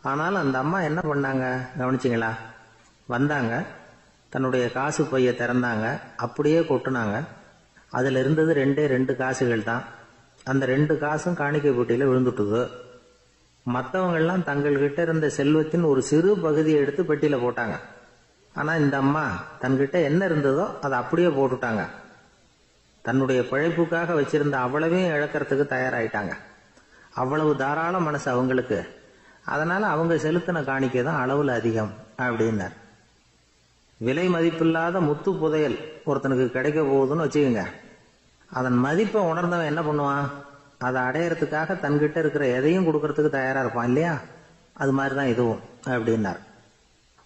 ஆனால் அந்த அம்மா என்ன பண்ணாங்க கவனிச்சிங்களா? வந்தாங்க, தன்னுடைய காசு பைய திறந்தாங்க, அப்படியே கொட்டுனாங்க. அதுல இருந்தது 2 காசுகள் தான். அந்த 2 காசும் காணிக்கை பெட்டியில விழுந்துட்டுது. மற்றவங்கெல்லாம் தங்கள்கிட்ட இருந்த செல்வத்தின் ஒரு சிறு பகுதியை எடுத்து பெட்டியில போட்டாங்க. ஆனா இந்த அம்மா தன்கிட்ட என்ன இருந்ததோ அதை அப்படியே போட்டுட்டாங்க. தன்னுடைய பிழைப்புக்காக வச்சிருந்த அவ்வளவையும் இழக்கிறதுக்கு தயாராயிட்டாங்க. அவ்வளவு தாராள மனசு அவங்களுக்கு. அதனால அவங்க செலுத்தின காணிக்கை தான் அளவுல அதிகம் அப்படின்னார். விலை மதிப்பில்லாத முத்து புதையல் ஒருத்தனுக்கு கிடைக்க போகுதுன்னு வச்சுக்கோங்க. அதன் மதிப்பை உணர்ந்தவன் என்ன பண்ணுவான்? அதை அடையறதுக்காக தன்கிட்ட இருக்கிற எதையும் கொடுக்கறதுக்கு தயாரா இருப்பான் இல்லையா? அது மாதிரிதான் இதுவும் அப்படின்னார்.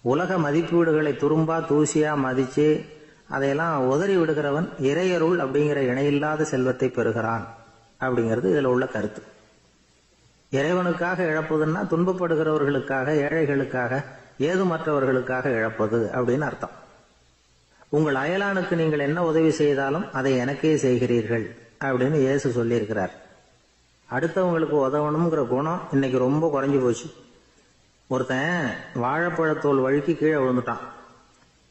உலக மதிப்பீடுகளை துரும்பா தூசியா மதிச்சு அதையெல்லாம் உதறி விடுகிறவன் இறையருள் அப்படிங்கிற இணையில்லாத செல்வத்தை பெறுகிறான் அப்படிங்கிறது இதுல உள்ள கருத்து. இறைவனுக்காக இழப்பதுன்னா துன்பப்படுகிறவர்களுக்காக, ஏழைகளுக்காக, ஏதுமற்றவர்களுக்காக இழப்பது அப்படின்னு அர்த்தம். உங்கள் அயலானுக்கு நீங்கள் என்ன உதவி செய்தாலும் அதை எனக்கே செய்கிறீர்கள் அப்படின்னு இயேசு சொல்லியிருக்கிறார். அடுத்தவங்களுக்கு உதவணுங்கிற குணம் இன்னைக்கு ரொம்ப குறைஞ்சு போச்சு. ஒருத்தன் வாழைப்பழத்தோல் வழுக்கி கீழே விழுந்துட்டான்.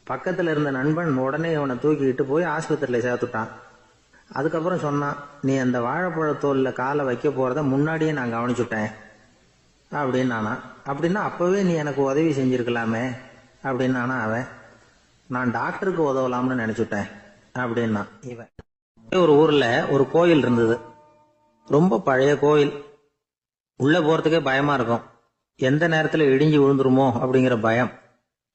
பக்கத்துல இருந்த நண்பன் உடனே இவனை தூக்கிக்கிட்டு போய் ஆஸ்பத்திரியில சேர்த்துட்டான். அதுக்கப்புறம் சொன்னான், நீ அந்த வாழைப்பழத்தோல்ல காலை வைக்க போறத முன்னாடியே நான் கவனிச்சுட்டேன் அப்படின்னு நானா. அப்படின்னா அப்பவே நீ எனக்கு உதவி செஞ்சிருக்கலாமே அப்படின்னு நானா. அவன், நான் டாக்டருக்கு உதவலாம்னு நினைச்சுட்டேன் அப்படின்னா. இவன் ஒரு ஊர்ல ஒரு கோயில் இருந்தது. ரொம்ப பழைய கோயில். உள்ள போறதுக்கே பயமா இருக்கும். எந்த நேரத்துல இடிஞ்சு விழுந்துருமோ அப்படிங்கிற பயம்.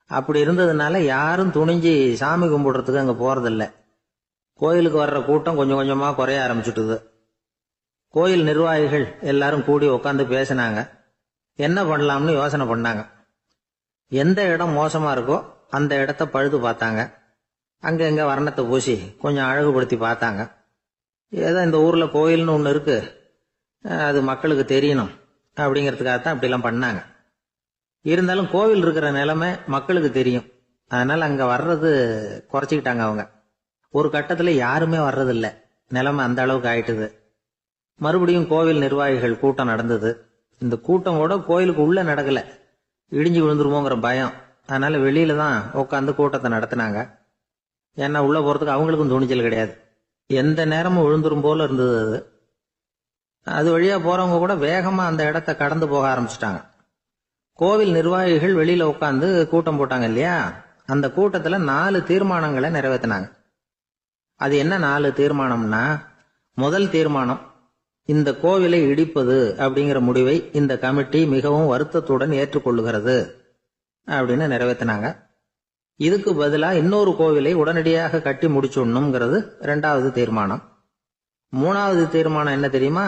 அப்படி இருந்ததுனால யாரும் துணிஞ்சு சாமி கும்பிடுறதுக்கு அங்க போறதில்ல. கோயிலுக்கு வர்ற கூட்டம் கொஞ்சம் கொஞ்சமா குறைய ஆரம்பிச்சுட்டுது. கோயில் நிர்வாகிகள் எல்லாரும் கூடி உட்காந்து பேசினாங்க. என்ன பண்ணலாம்னு யோசனை பண்ணாங்க. எந்த இடம் மோசமா இருக்கோ அந்த இடத்த பழுது பார்த்தாங்க. அங்க எங்க வர்ணத்தை பூசி கொஞ்சம் அழகுபடுத்தி பார்த்தாங்க. ஏதோ இந்த ஊர்ல கோயில்னு ஒண்ணு இருக்கு, அது மக்களுக்கு தெரியணும் அப்படிங்கிறதுக்காகத்தான் அப்படிலாம் பண்ணாங்க. இருந்தாலும் கோவில் இருக்கிற நிலைமை மக்களுக்கு தெரியும். அதனால அங்க வர்றது குறைச்சிக்கிட்டாங்க அவங்க. ஒரு கட்டத்துல யாருமே வர்றதில்ல. நிலைமை அந்த அளவுக்கு ஆயிட்டுது. மறுபடியும் கோவில் நிர்வாகிகள் கூட்டம் நடந்தது. இந்த கூட்டம் கூட கோயிலுக்கு உள்ள நடக்கல, இடிஞ்சு விழுந்துருமோங்கிற பயம். அதனால வெளியில தான் உட்காந்து கூட்டத்தை நடத்தினாங்க. ஏன்னா உள்ள போறதுக்கு அவங்களுக்கும் துணிச்சல் கிடையாது. எந்த நேரமும் விழுந்துரும் போல இருந்தது அது. அது வழியா போறவங்க கூட வேகமா அந்த இடத்த கடந்து போக ஆரம்பிச்சுட்டாங்க. கோவில் நிர்வாகிகள் வெளியில உட்காந்து கூட்டம் போட்டாங்க இல்லையா? அந்த கூட்டத்துல 4 தீர்மானங்களை நிறைவேற்றினாங்க. அது என்ன 4 தீர்மானம்னா, முதல் தீர்மானம், இந்த கோவிலை இடிப்பது அப்படிங்கிற முடிவை இந்த கமிட்டி மிகவும் வருத்தத்துடன் ஏற்றுக்கொள்ளுகிறது அப்படின்னு நிறைவேற்றினாங்க. இதுக்கு பதிலா இன்னொரு கோவிலை உடனடியாக கட்டி முடிச்சுடணுங்கிறது 2வது தீர்மானம். 3வது தீர்மானம் என்ன தெரியுமா?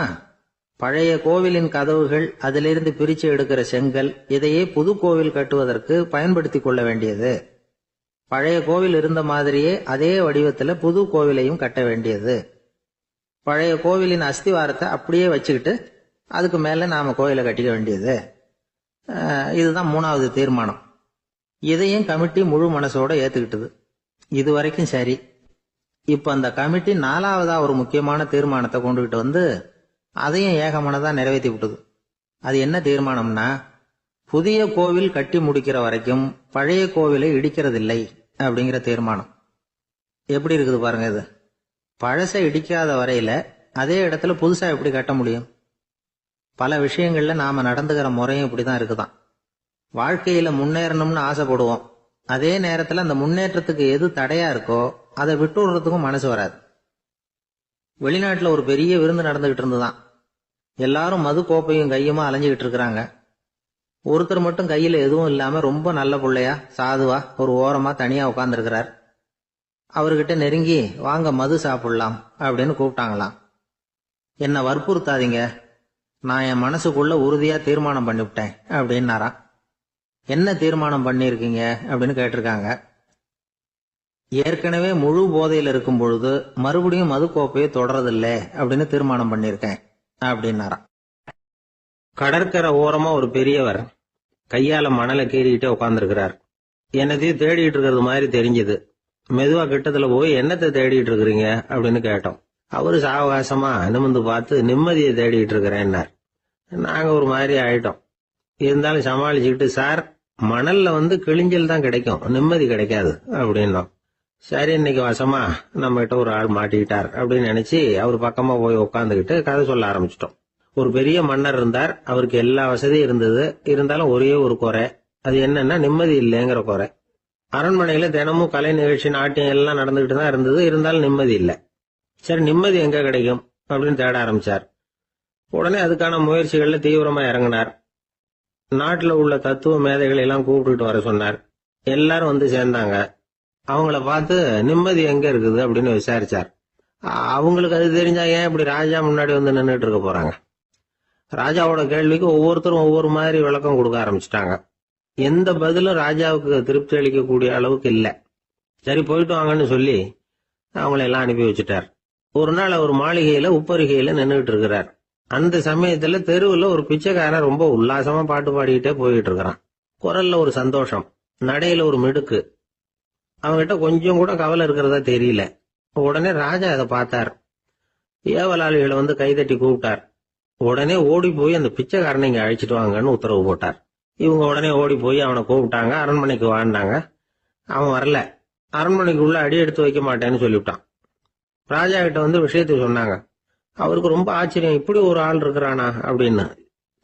பழைய கோவிலின் கதவுகள், அதிலிருந்து பிரிச்சு எடுக்கிற செங்கல், இதையே புது கோவில் கட்டுவதற்கு பயன்படுத்தி கொள்ள வேண்டியது. பழைய கோவில் இருந்த மாதிரியே அதே வடிவத்துல புது கோவிலையும் கட்ட வேண்டியது. பழைய கோவிலின் அஸ்திவாரத்தை அப்படியே வச்சுக்கிட்டு அதுக்கு மேல நாம கோயிலை கட்டிக்க வேண்டியது. இதுதான் 3வது தீர்மானம். இதையும் கமிட்டி முழு மனசோட ஏத்துக்கிட்டது. இது வரைக்கும் சரி. இப்ப அந்த கமிட்டி 4வதா ஒரு முக்கியமான தீர்மானத்தை கொண்டுகிட்டு வந்து அதையும் ஏகமனதா நிறைவேற்றி விட்டது. அது என்ன தீர்மானம்னா, புதிய கோவில் கட்டி முடிக்கிற வரைக்கும் பழைய கோவிலை இடிக்கிறதில்லை அப்படிங்கிற தீர்மானம். எப்படி இருக்குது பாருங்க இது. பழசை இடிக்காத வரையில அதே இடத்துல புதுசா எப்படி கட்ட முடியும்? பல விஷயங்கள்ல நாம நடந்துகிற முறையும் இப்படிதான் இருக்குதான். வாழ்க்கையில முன்னேறணும்னு ஆசைப்படுவோம். அதே நேரத்துல அந்த முன்னேற்றத்துக்கு எது தடையா இருக்கோ அதை விட்டு விடுறதுக்கும் மனசு வராது. வெளிநாட்டுல ஒரு பெரிய விருந்து நடந்துகிட்டு இருந்துதான். எல்லாரும் மது கோப்பையும் கையுமா அலைஞ்சுகிட்டு இருக்கிறாங்க. ஒருத்தர் மட்டும் கையில எதுவும் இல்லாம ரொம்ப நல்ல பிள்ளையா சாதுவா ஒரு ஓரமா தனியா உட்கார்ந்து இருக்கிறார். அவர்கிட்ட நெருங்கி, வாங்க மது சாப்பிடலாம் அப்படின்னு கூப்பிட்டாங்களாம். என்ன வற்புறுத்தாதீங்க, நான் என் மனசுக்குள்ள உறுதியா தீர்மானம் பண்ணிவிட்டேன் அப்படின்னாராம். என்ன தீர்மானம் பண்ணிருக்கீங்க அப்படின்னு கேட்டிருக்காங்க. ஏற்கனவே முழு போதையில் இருக்கும் பொழுது மறுபடியும் மது கோப்பையை தொடரதில்ல அப்படின்னு தீர்மானம் பண்ணிருக்கேன் அப்படின்னாராம். கடற்கரை ஓரமா ஒரு பெரியவர் கையால மணலை கீறிக்கிட்டே உட்கார்ந்துருக்கிறார். என்னத்தையும் தேடிட்டு இருக்கிறது மாதிரி தெரிஞ்சது. மெதுவா கிட்டத்துல போய் என்னத்தை தேடிட்டு இருக்கிறீங்க அப்படின்னு கேட்டோம். அவரு சாவகாசமா நிமிர்ந்து பார்த்து நிம்மதியை தேடிட்டு இருக்கிறேன்னார். நாங்க ஒரு மாதிரி ஆயிட்டோம். இருந்தாலும் சமாளிச்சுக்கிட்டு, சார் மணல்ல கிழிஞ்சல் தான் கிடைக்கும், நிம்மதி கிடைக்காது அப்படின்னோம். சரி, இன்னைக்கு வசமா நம்ம கிட்ட ஒரு ஆள் மாட்டிக்கிட்டார் அப்படின்னு நினைச்சு அவர் பக்கமா போய் உட்காந்துக்கிட்டு கதை சொல்ல ஆரம்பிச்சிட்டோம். ஒரு பெரிய மன்னர் இருந்தார். அவருக்கு எல்லா வசதியும் இருந்தது. இருந்தாலும் ஒரே ஒரு குறை. அது என்னன்னா நிம்மதி இல்லைங்கிற குறை. அரண்மனையில தினமும் கலை நிகழ்ச்சி, நாட்டியம் எல்லாம் நடந்துகிட்டு தான் இருந்தது. இருந்தாலும் நிம்மதி இல்லை. சரி, நிம்மதி எங்க கிடைக்கும் அப்படின்னு தேட ஆரம்பிச்சார். உடனே அதுக்கான முயற்சிகள்ல தீவிரமா இறங்கினார். நாட்டுல உள்ள தத்துவ மேதைகளை எல்லாம் கூப்பிட்டுட்டு வர சொன்னார். எல்லாரும் சேர்ந்தாங்க. அவங்கள பார்த்து நிம்மதி எங்க இருக்குது அப்படின்னு விசாரிச்சார். அவங்களுக்கு அது தெரிஞ்சா ஏன் இப்படி ராஜா முன்னாடி நின்றுட்டு இருக்க போறாங்க? ராஜாவோட கேள்விக்கு ஒவ்வொருத்தரும் ஒவ்வொரு மாதிரி விளக்கம் கொடுக்க ஆரம்பிச்சிட்டாங்க. எந்த பதிலும் ராஜாவுக்கு திருப்தி அளிக்கக்கூடிய அளவுக்கு இல்ல. சரி, போயிட்டு வாங்கன்னு சொல்லி அவங்கள எல்லாம் அனுப்பி வச்சுட்டார். ஒரு நாள் அவர் மாளிகையில உப்பரிகையில நின்றுட்டு இருக்கிறார். அந்த சமயத்துல தெருவுல ஒரு பிச்சைக்காரன் ரொம்ப உல்லாசமா பாட்டு பாடிக்கிட்டே போயிட்டு இருக்கிறான். குரல்ல ஒரு சந்தோஷம், நடையில ஒரு மிடுக்கு. அவன்கிட்ட கொஞ்சம் கூட கவலை இருக்கிறதா தெரியல. உடனே ராஜா அதை பார்த்தார். ஏவலாளிகளை கைதட்டி கூப்பிட்டார். உடனே ஓடி போய் அந்த பிச்சைக்காரனை இங்க அழைச்சிட்டு வாங்கன்னு உத்தரவு போட்டார். இவங்க உடனே ஓடி போய் அவனை கூப்பிட்டாங்க. அரண்மனைக்கு வாழ்ந்தாங்க. அவன் வரல. அரண்மனைக்குள்ள அடி எடுத்து வைக்க மாட்டேன்னு சொல்லிவிட்டான். ராஜா கிட்ட விஷயத்தை சொன்னாங்க. அவருக்கு ரொம்ப ஆச்சரியம், இப்படி ஒரு ஆள் இருக்கிறானா அப்படின்னு.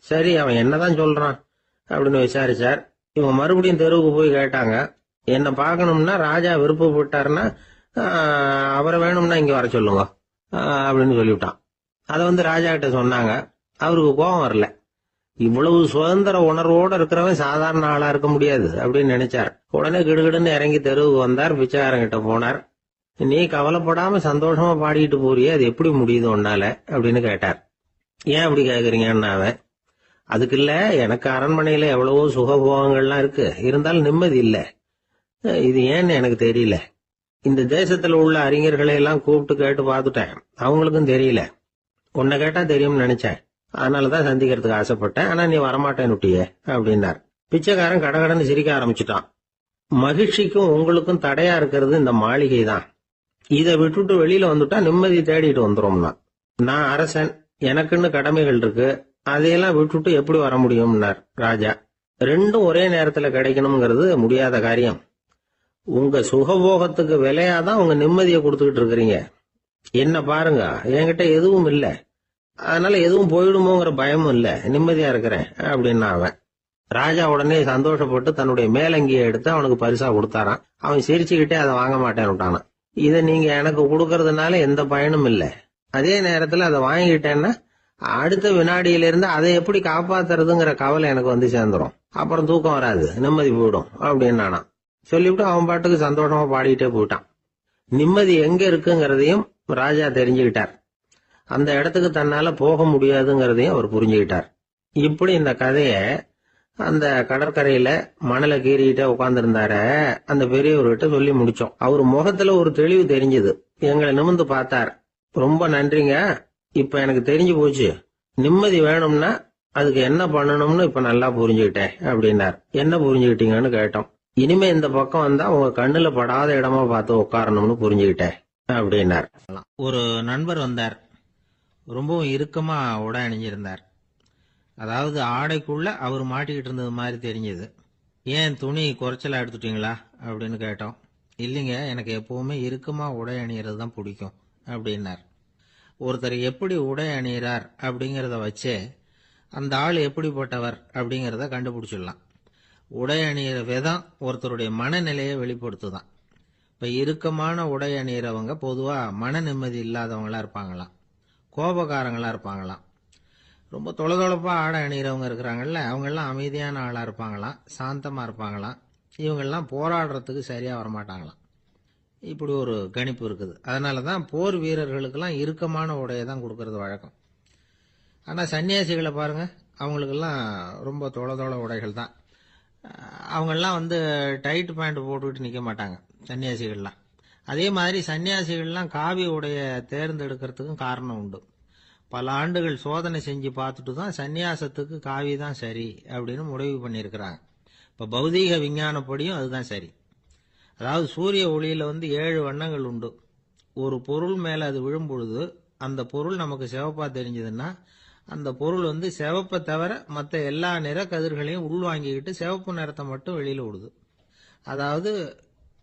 சரி, அவன் என்னதான் சொல்றான் அப்படின்னு விசாரிச்சார். இவங்க மறுபடியும் தெருவுக்கு போய் கேட்டாங்க. என்ன பார்க்கணும்னா ராஜா விருப்பப்பட்டாருன்னா அவரை வேணும்னா இங்க வர சொல்லுங்க அப்படின்னு சொல்லிவிட்டான். அதை ராஜா கிட்ட சொன்னாங்க. அவருக்கு கோபம் வரல. இவ்வளவு சுதந்திர உணர்வோட இருக்கிறவன் சாதாரண ஆளா இருக்க முடியாது அப்படின்னு நினைச்சார். உடனே கிடுகிடுன்னு இறங்கி தெருவுக்கு வந்தார். பிச்சைக்காரங்கிட்ட போனார். நீ கவலைப்படாம சந்தோஷமா பாடிட்டு போறியே, அது எப்படி முடியுது உன்னால அப்படின்னு கேட்டார். ஏன் அப்படி கேக்குறீங்கன்னு அவன், அதுக்கு இல்ல, எனக்கு அரண்மனையில எவ்வளவோ சுகபோகங்கள்லாம் இருக்கு, இருந்தாலும் நிம்மதி இல்ல. இது ஏன்னு எனக்கு தெரியல. இந்த தேசத்துல உள்ள அறிஞர்களை எல்லாம் கூப்பிட்டு கேட்டு பார்த்துட்டேன், அவங்களுக்கும் தெரியல. உன்னை கேட்டா தெரியும்னு நினைச்சேன், அதனாலதான் சந்திக்கிறதுக்கு ஆசைப்பட்டேன். ஆனா நீ வரமாட்டேன்னுட்டியே அப்படின்னார். பிச்சைக்காரன் கடகடன்னு சிரிக்க ஆரம்பிச்சுட்டான். மகிழ்ச்சிக்கும் உங்களுக்கும் தடையா இருக்கிறது இந்த மாளிகை தான். இதை விட்டுட்டு வெளியில வந்துட்டா நிம்மதி தேடிட்டு வந்துரும்னா. நான் அரசன், எனக்குன்னு கடமைகள் இருக்கு, அதையெல்லாம் விட்டுட்டு எப்படி வர முடியும்னார் ராஜா. ரெண்டும் ஒரே நேரத்துல கிடைக்கணுங்கிறது முடியாத காரியம். உங்க சுகபோகத்துக்கு விலையாதான் உங்க நிம்மதியை கொடுத்துக்கிட்டு இருக்கிறீங்க. என்ன பாருங்க, என்கிட்ட எதுவும் இல்ல, அதனால எதுவும் போயிடுமோங்கிற பயமும் இல்ல, நிம்மதியா இருக்கிறேன் அப்படின்னா அவன். ராஜா உடனே சந்தோஷப்பட்டு தன்னுடைய மேலங்கியை எடுத்து அவனுக்கு பரிசா கொடுத்தாரான். அவன் சிரிச்சுக்கிட்டே அதை வாங்க மாட்டேன்னு விட்டானான். இதை நீங்க எனக்கு கொடுக்கறதுனால எந்த பயனும் இல்ல, அதே நேரத்துல அதை வாங்கிட்டேன்னா அடுத்த வினாடியிலிருந்து அதை எப்படி காப்பாத்துறதுங்கிற கவலை எனக்கு சேர்ந்துரும். அப்புறம் தூக்கம் வராது, நிம்மதி போயிடும் அப்படின்னானா. சொல்லிவிட்டு அவன் பாட்டுக்கு சந்தோஷமா பாடிட்டே போயிட்டான். நிம்மதி எங்க இருக்குங்கிறதையும் ராஜா தெரிஞ்சுக்கிட்டார். அந்த இடத்துக்கு தன்னால போக முடியாதுங்கிறதையும் அவர் புரிஞ்சுக்கிட்டார். இப்படி இந்த கதைய அந்த கடற்கரையில மணலை கீறிக்கிட்டே உட்கார்ந்துருந்தார அந்த பெரியவர்கிட்ட சொல்லி முடிச்சோம். அவர் முகத்துல ஒரு தெளிவு தெரிஞ்சது. எங்களை நிமிர்ந்து பார்த்தார். ரொம்ப நன்றிங்க, இப்ப எனக்கு தெரிஞ்சு போச்சு. நிம்மதி வேணும்னா அதுக்கு என்ன பண்ணணும்னு இப்ப நல்லா புரிஞ்சுக்கிட்டேன் அப்படின்னார். என்ன புரிஞ்சுக்கிட்டீங்கன்னு கேட்டோம். இனிமே இந்த பக்கம் வந்தா உங்க கண்ணுல படாத இடமா பார்த்து உட்காரணும்னு புரிஞ்சுக்கிட்டேன் அப்படின்னார். ஒரு நண்பர் வந்தார். ரொம்பவும் இறுக்கமா உடை அணிஞ்சிருந்தார். அதாவது ஆடைக்குள்ள அவர் மாட்டிக்கிட்டு இருந்தது மாதிரி தெரிஞ்சது. ஏன் துணி குறைச்சலா எடுத்துட்டீங்களா அப்படின்னு கேட்டோம். இல்லைங்க, எனக்கு எப்பவுமே இறுக்கமா உடை அணியறது தான் பிடிக்கும் அப்படின்னார். ஒருத்தர் எப்படி உடை அணிகிறார் அப்படிங்கிறத வச்சே அந்த ஆள் எப்படிப்பட்டவர் அப்படிங்கிறத கண்டுபிடிச்சிடலாம். உடை அணிகிற விதம் ஒருத்தருடைய மனநிலையை வெளிப்படுத்துதான். இப்ப இறுக்கமான உடை அணிகிறவங்க பொதுவா மன நிம்மதி இல்லாதவங்களா இருப்பாங்களாம், கோபக்காரங்களா இருப்பாங்களாம். ரொம்ப தொலைதொழப்பா ஆடை அணிகிறவங்க இருக்கிறாங்கல்ல, அவங்கெல்லாம் அமைதியான ஆளா இருப்பாங்களாம், சாந்தமா இருப்பாங்களாம். இவங்கெல்லாம் போராடுறதுக்கு சரியா வரமாட்டாங்களாம். இப்படி ஒரு கணிப்பு இருக்குது. அதனாலதான் போர் வீரர்களுக்கெல்லாம் இறுக்கமான உடையை தான் கொடுக்கறது வழக்கம். ஆனா சன்னியாசிகளை பாருங்க, அவங்களுக்கெல்லாம் ரொம்ப தொலை உடைகள் தான். அவங்கெல்லாம் டைட் பேண்ட் போட்டுக்கிட்டு நிக்க மாட்டாங்க சன்னியாசிகள்லாம். அதே மாதிரி சன்னியாசிகள்லாம் காவி உடைய தேர்ந்தெடுக்கிறதுக்கும் காரணம் உண்டு. பல ஆண்டுகள் சோதனை செஞ்சு பார்த்துட்டு தான் சன்னியாசத்துக்கு காவி தான் சரி அப்படின்னு முடிவு பண்ணியிருக்கிறாங்க. இப்போ பௌதீக விஞ்ஞானப்படியும் அதுதான் சரி. அதாவது சூரிய ஒளியில 7 வண்ணங்கள் உண்டு. ஒரு பொருள் மேல அது விழும் பொழுது அந்த பொருள் நமக்கு சிவப்பா தெரிஞ்சதுன்னா அந்த பொருள் சிவப்பை தவிர மற்ற எல்லா நிற கதிர்களையும் உள்வாங்கிக்கிட்டு சிவப்பு நிறத்தை மட்டும் வெளியில விடுது. அதாவது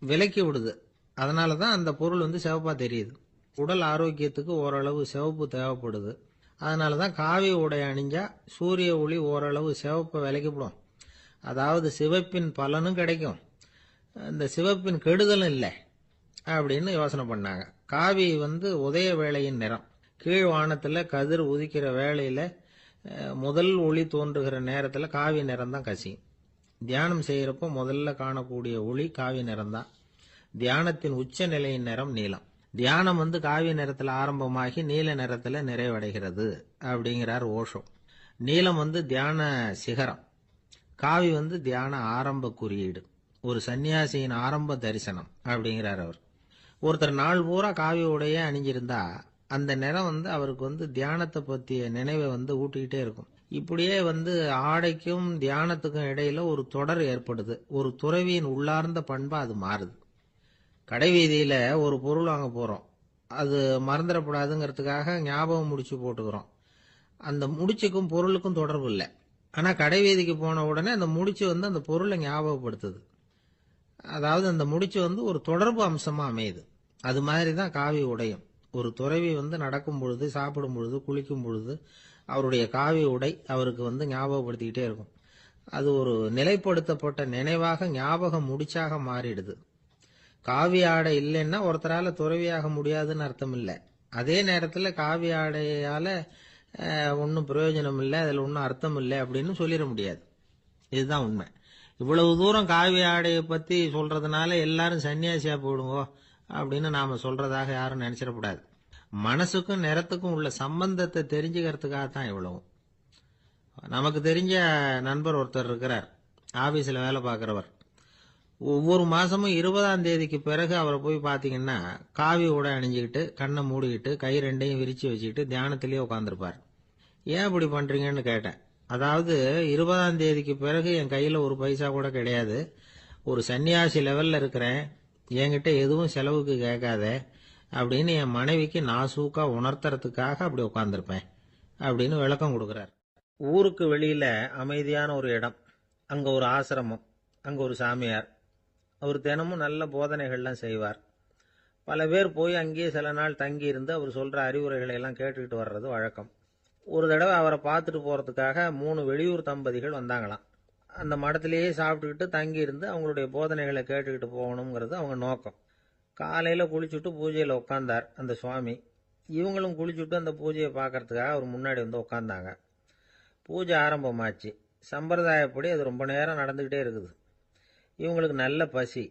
விலக்கி விடுது. அதனால தான் அந்த பொருள் சிவப்பா தெரியுது. உடல் ஆரோக்கியத்துக்கு ஓரளவு சிவப்பு தேவைப்படுது. அதனால தான் காவி உடை அணிஞ்சா சூரிய ஒளி ஓரளவு சிவப்பை விலக்கிவிடும். அதாவது சிவப்பின் பலனும் கிடைக்கும், இந்த சிவப்பின் கெடுதலும் இல்லை அப்படின்னு யோசனை பண்ணாங்க. காவி உதய வேளையின் நிறம். கீழ் வானத்தில் கதிர் உதிக்கிற வேளையில் முதல் ஒளி தோன்றுகிற நேரத்தில் காவி நிறம் தான் கசியும். தியானம் செய்கிறப்போ முதல்ல காணக்கூடிய ஒளி காவி நிறம் தான். தியானத்தின் உச்ச நிலையின் நிறம் நீலம். தியானம் காவி நிறத்தில் ஆரம்பமாகி நீல நிறத்தில் நிறைவடைகிறது அப்படிங்கிறார் ஓஷோ. நீலம் தியான சிகரம், காவி தியான ஆரம்ப குறியீடு, ஒரு சன்னியாசியின் ஆரம்ப தரிசனம் அப்படிங்கிறார் அவர். ஒருத்தர் நாள் பூரா காவி உடைய அணிஞ்சிருந்தா அந்த நிறம் அவருக்கு தியானத்தை பற்றிய நினைவை ஊட்டிக்கிட்டே இருக்கும். இப்படியே ஆடைக்கும் தியானத்துக்கும் இடையில ஒரு தொடர் ஏற்படுது. ஒரு துறவியின் உள்ளார்ந்த பண்பா அது மாறுது. கடை வீதியில ஒரு பொருள் வாங்க போறோம், அது மறந்துடக்கூடாதுங்கிறதுக்காக ஞாபகம் முடிச்சு போட்டுக்கிறோம். அந்த முடிச்சுக்கும் பொருளுக்கும் தொடர்பு இல்லை. ஆனா கடை வீதிக்கு போன உடனே அந்த முடிச்சு அந்த பொருளை ஞாபகப்படுத்துது. அதாவது அந்த முடிச்சு ஒரு தொடர்பு அம்சமா அமையுது. அது மாதிரி தான் காவி உடையும். ஒரு துறவி நடக்கும் பொழுது, சாப்பிடும் பொழுது, குளிக்கும் பொழுது அவருடைய காவி உடை அவருக்கு ஞாபகப்படுத்திக்கிட்டே இருக்கும். அது ஒரு நிலைப்படுத்தப்பட்ட நினைவாக ஞாபகம் முடிச்சாக மாறிடுது. காவி ஆடை இல்லைன்னா ஒருத்தரால துறவியாக முடியாதுன்னு அர்த்தம் இல்லை. அதே நேரத்தில் காவி ஆடையால ஒன்றும் பிரயோஜனம் இல்லை, அதில் ஒன்றும் அர்த்தம் இல்லை அப்படின்னு சொல்லிட முடியாது. இதுதான் உண்மை. இவ்வளவு தூரம் காவி ஆடையை பற்றி சொல்றதுனால எல்லாரும் சன்னியாசியா போடுங்கோ அப்படின்னு நாம சொல்றதாக யாரும் நினைச்சிடக்கூடாது. மனசுக்கும் நிறத்துக்கும் உள்ள சம்பந்தத்தை தெரிஞ்சுக்கிறதுக்காக தான் இவ்வளவும். நமக்கு தெரிஞ்ச நண்பர் ஒருத்தர் இருக்கிறார், ஆபீஸ்ல வேலை பார்க்கிறவர். ஒவ்வொரு மாசமும் 20ஆம் தேதிக்கு பிறகு அவரை போய் பாத்தீங்கன்னா காவி உடை அணிஞ்சுக்கிட்டு, கண்ணை மூடிக்கிட்டு, கை ரெண்டையும் விரிச்சு வச்சுக்கிட்டு தியானத்திலேயே உட்காந்துருப்பார். ஏன் இப்படி பண்றீங்கன்னு கேட்டேன். அதாவது 20ஆம் தேதிக்கு பிறகு என் கையில ஒரு பைசா கூட கிடையாது, ஒரு சன்னியாசி லெவல்ல இருக்கிறேன், என்கிட்ட எதுவும் செலவுக்கு கேட்காத அப்படின்னு என் மனைவிக்கு நாசூக்கா உணர்த்துறதுக்காக அப்படி உட்காந்துருப்பேன் அப்படின்னு விளக்கம் கொடுக்கிறார். ஊருக்கு வெளியில அமைதியான ஒரு இடம், அங்க ஒரு ஆசிரமம், அங்க ஒரு சாமியார். அவர் தினமும் நல்ல போதனைகள்லாம் செய்வார். பல பேர் போய் அங்கேயே சில நாள் தங்கி இருந்து அவர் சொல்ற அறிவுரைகளை எல்லாம் கேட்டுக்கிட்டு வர்றது வழக்கம். ஒரு தடவை அவரை பார்த்துட்டு போறதுக்காக 3 வெளியூர் தம்பதிகள் வந்தாங்களாம். அந்த மடத்திலேயே சாப்பிட்டுக்கிட்டு தங்கி இருந்து அவங்களுடைய போதனைகளை கேட்டுக்கிட்டு போகணுங்கிறது அவங்க நோக்கம். காலையில குளிச்சுட்டு பூஜையில உட்கார்ந்தார் அந்த சுவாமி. இவங்களும் குளிச்சுட்டு அந்த பூஜையை பார்க்கறதுக்காக அவர் முன்னாடி உட்கார்ந்தாங்க. பூஜை ஆரம்பமாச்சு. சம்பிரதாயப்படி அது ரொம்ப நேரம் நடந்துகிட்டே இருக்குது. இவங்களுக்கு நல்ல பசி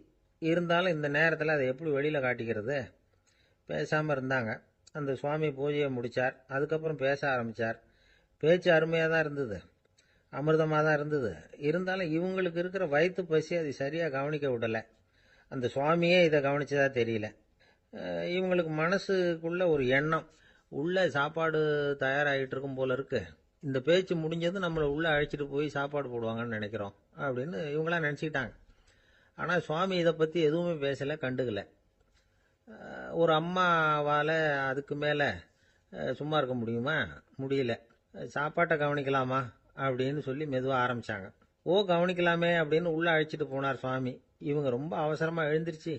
இருந்தாலும் இந்த நேரத்தில் அதை எப்படி வெளியில காட்டிக்கிறது? பேசாம இருந்தாங்க. அந்த சுவாமி பூஜையை முடிச்சார். அதுக்கப்புறம் பேச ஆரம்பிச்சார். பேச்சு அருமையாக தான் இருந்தது, அமிர்தமாக தான் இருந்தது. இருந்தாலும் இவங்களுக்கு இருக்கிற வயிற்று பசி அது சரியாக கவனிக்க விடலை. அந்த சுவாமியே இதை கவனிச்சதா தெரியல. இவங்களுக்கு மனசுக்குள்ள ஒரு எண்ணம், உள்ள சாப்பாடு தயாராகிட்டு இருக்கும் போல இருக்கு, இந்த பேச்சு முடிஞ்சது நம்மளை உள்ள அழைச்சிட்டு போய் சாப்பாடு போடுவாங்கன்னு நினைக்கிறோம் அப்படின்னு இவங்களாம் நினச்சிக்கிட்டாங்க. ஆனால் சுவாமி இதை பற்றி எதுவுமே பேசலை, கண்டுக்கல. ஒரு அம்மாவால் அதுக்கு மேலே சும்மா இருக்க முடியுமா? முடியல. சாப்பாட்டை கவனிக்கலாமா அப்படின்னு சொல்லி மெதுவாக ஆரம்பித்தாங்க. ஓ கவனிக்கலாமே அப்படின்னு உள்ளே அழைச்சிட்டு போனார் சுவாமி. இவங்க ரொம்ப அவசரமாக எழுந்திருச்சு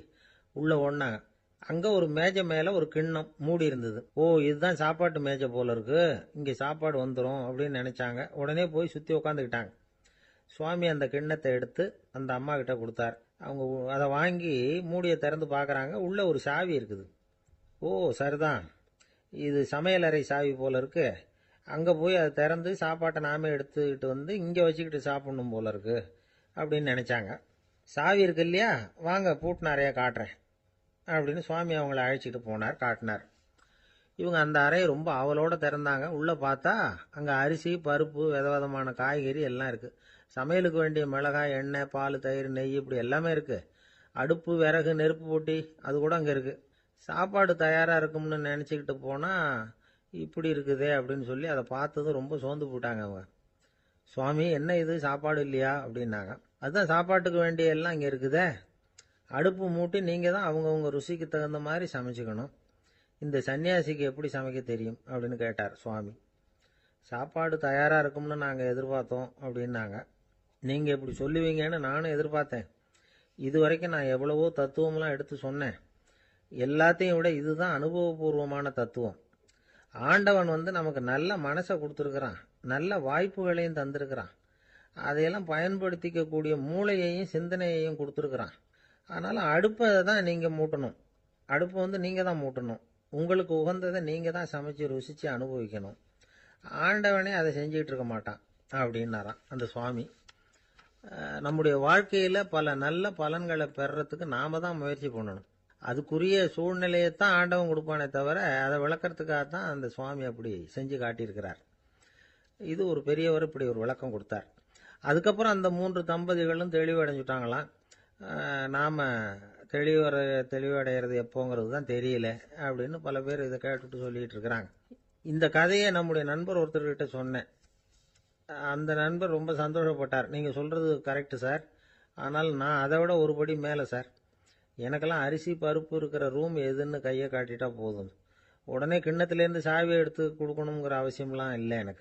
உள்ளே ஓடினாங்க. அங்கே ஒரு மேஜை மேலே ஒரு கிண்ணம் மூடி இருந்தது. ஓ இதுதான் சாப்பாட்டு மேஜை போல இருக்கு, இங்கே சாப்பாடு வந்துடும் அப்படின்னு நினச்சாங்க. உடனே போய் சுற்றி உட்காந்துக்கிட்டாங்க. சுவாமி அந்த கிண்ணத்தை எடுத்து அந்த அம்மா கிட்ட கொடுத்தார். அவங்க அதை வாங்கி மூடியை திறந்து பார்க்குறாங்க. உள்ள ஒரு சாவி இருக்குது. ஓ சரிதான், இது சமையலறை சாவி போல இருக்கு, அங்கே போய் அதை திறந்து சாப்பாட்டை நாமே எடுத்துக்கிட்டு இங்கே வச்சுக்கிட்டு சாப்பிடணும் போல இருக்கு அப்படின்னு நினச்சாங்க. சாவி இருக்கு இல்லையா, வாங்க பூட்டு நிறையா காட்டுறேன் அப்படின்னு சுவாமி அவங்கள அழைச்சிட்டு போனார், காட்டினார். இவங்க அந்த அறையை ரொம்ப அவளோட திறந்தாங்க. உள்ளே பார்த்தா அங்கே அரிசி, பருப்பு, விதவிதமான காய்கறி எல்லாம் இருக்குது. சமையலுக்கு வேண்டிய மிளகாய், எண்ணெய், பால், தயிர், நெய் இப்படி எல்லாமே இருக்குது. அடுப்பு, விறகு, நெருப்பு போட்டி அது கூட அங்கே இருக்கு. சாப்பாடு தயாராக இருக்கும்னு நினச்சிக்கிட்டு போனால் இப்படி இருக்குதே அப்படின்னு சொல்லி அதை பார்த்ததும் ரொம்ப சோர்ந்து போட்டாங்க அவங்க. சுவாமி, என்ன இது சாப்பாடு இல்லையா அப்படின்னாங்க. அதுதான் சாப்பாட்டுக்கு வேண்டிய எல்லாம் இங்கே இருக்குதே. அடுப்பு மூட்டி நீங்கள் தான் அவங்கவுங்க ருசிக்கு தகுந்த மாதிரி சமைச்சுக்கணும். இந்த சன்னியாசிக்கு எப்படி சமைக்க தெரியும் அப்படின்னு கேட்டார் சுவாமி. சாப்பாடு தயாராக இருக்கும்னு நாங்கள் எதிர்பார்த்தோம் அப்படின்னாங்க. நீங்கள் இப்படி சொல்லுவீங்கன்னு நானும் எதிர்பார்த்தேன். இது வரைக்கும் நான் எவ்வளவோ தத்துவம்லாம் எடுத்து சொன்னேன். எல்லாத்தையும் விட இதுதான் அனுபவபூர்வமான தத்துவம். ஆண்டவன் நமக்கு நல்ல மனசை கொடுத்துருக்கிறான், நல்ல வாய்ப்புகளையும் தந்திருக்கிறான், அதையெல்லாம் பயன்படுத்திக்கக்கூடிய மூளையையும் சிந்தனையையும் கொடுத்துருக்குறான். அதனால் அடுப்பை தான் நீங்கள் மூட்டணும். அடுப்பை நீங்கள் தான் மூட்டணும். உங்களுக்கு உகந்ததை நீங்கள் தான் சமைச்சு ருசித்து அனுபவிக்கணும். ஆண்டவனே அதை செஞ்சுக்கிட்டு இருக்க மாட்டான் அப்படின்னாராம் அந்த சுவாமி. நம்முடைய வாழ்க்கையில் பல நல்ல பலன்களை பெறறதுக்கு நாம தான் முயற்சி பண்ணணும். அதுக்குரிய சூழ்நிலையைத்தான் ஆண்டவன் கொடுப்பானே தவிர அதை விளக்கறதுக்காகத்தான் அந்த சுவாமி அப்படி செஞ்சு காட்டியிருக்கிறார். இது ஒரு பெரியவர் இப்படி ஒரு விளக்கம் கொடுத்தார். அதுக்கப்புறம் அந்த 3 தம்பதிகளும் தெளிவடைஞ்சுட்டாங்களாம். நாம் தெளிவடைகிறது எப்போங்கிறது தான் தெரியல அப்படின்னு பல பேர் இதை கேட்டுட்டு சொல்லிட்டு இருக்கிறாங்க. இந்த கதையை நம்முடைய நண்பர் ஒருத்தர்கிட்ட சொன்னேன். அந்த நண்பர் ரொம்ப சந்தோஷப்பட்டார். நீங்கள் சொல்கிறது கரெக்டு சார், ஆனால் நான் அதை விட ஒரு படி மேலே சார். எனக்கெல்லாம் அரிசி பருப்பு இருக்கிற ரூம் எதுன்னு கையை காட்டிட்டா போதும். உடனே கிண்ணத்துலேருந்து சாவியை எடுத்து கொடுக்கணுங்கிற அவசியம்லாம் இல்லை எனக்கு.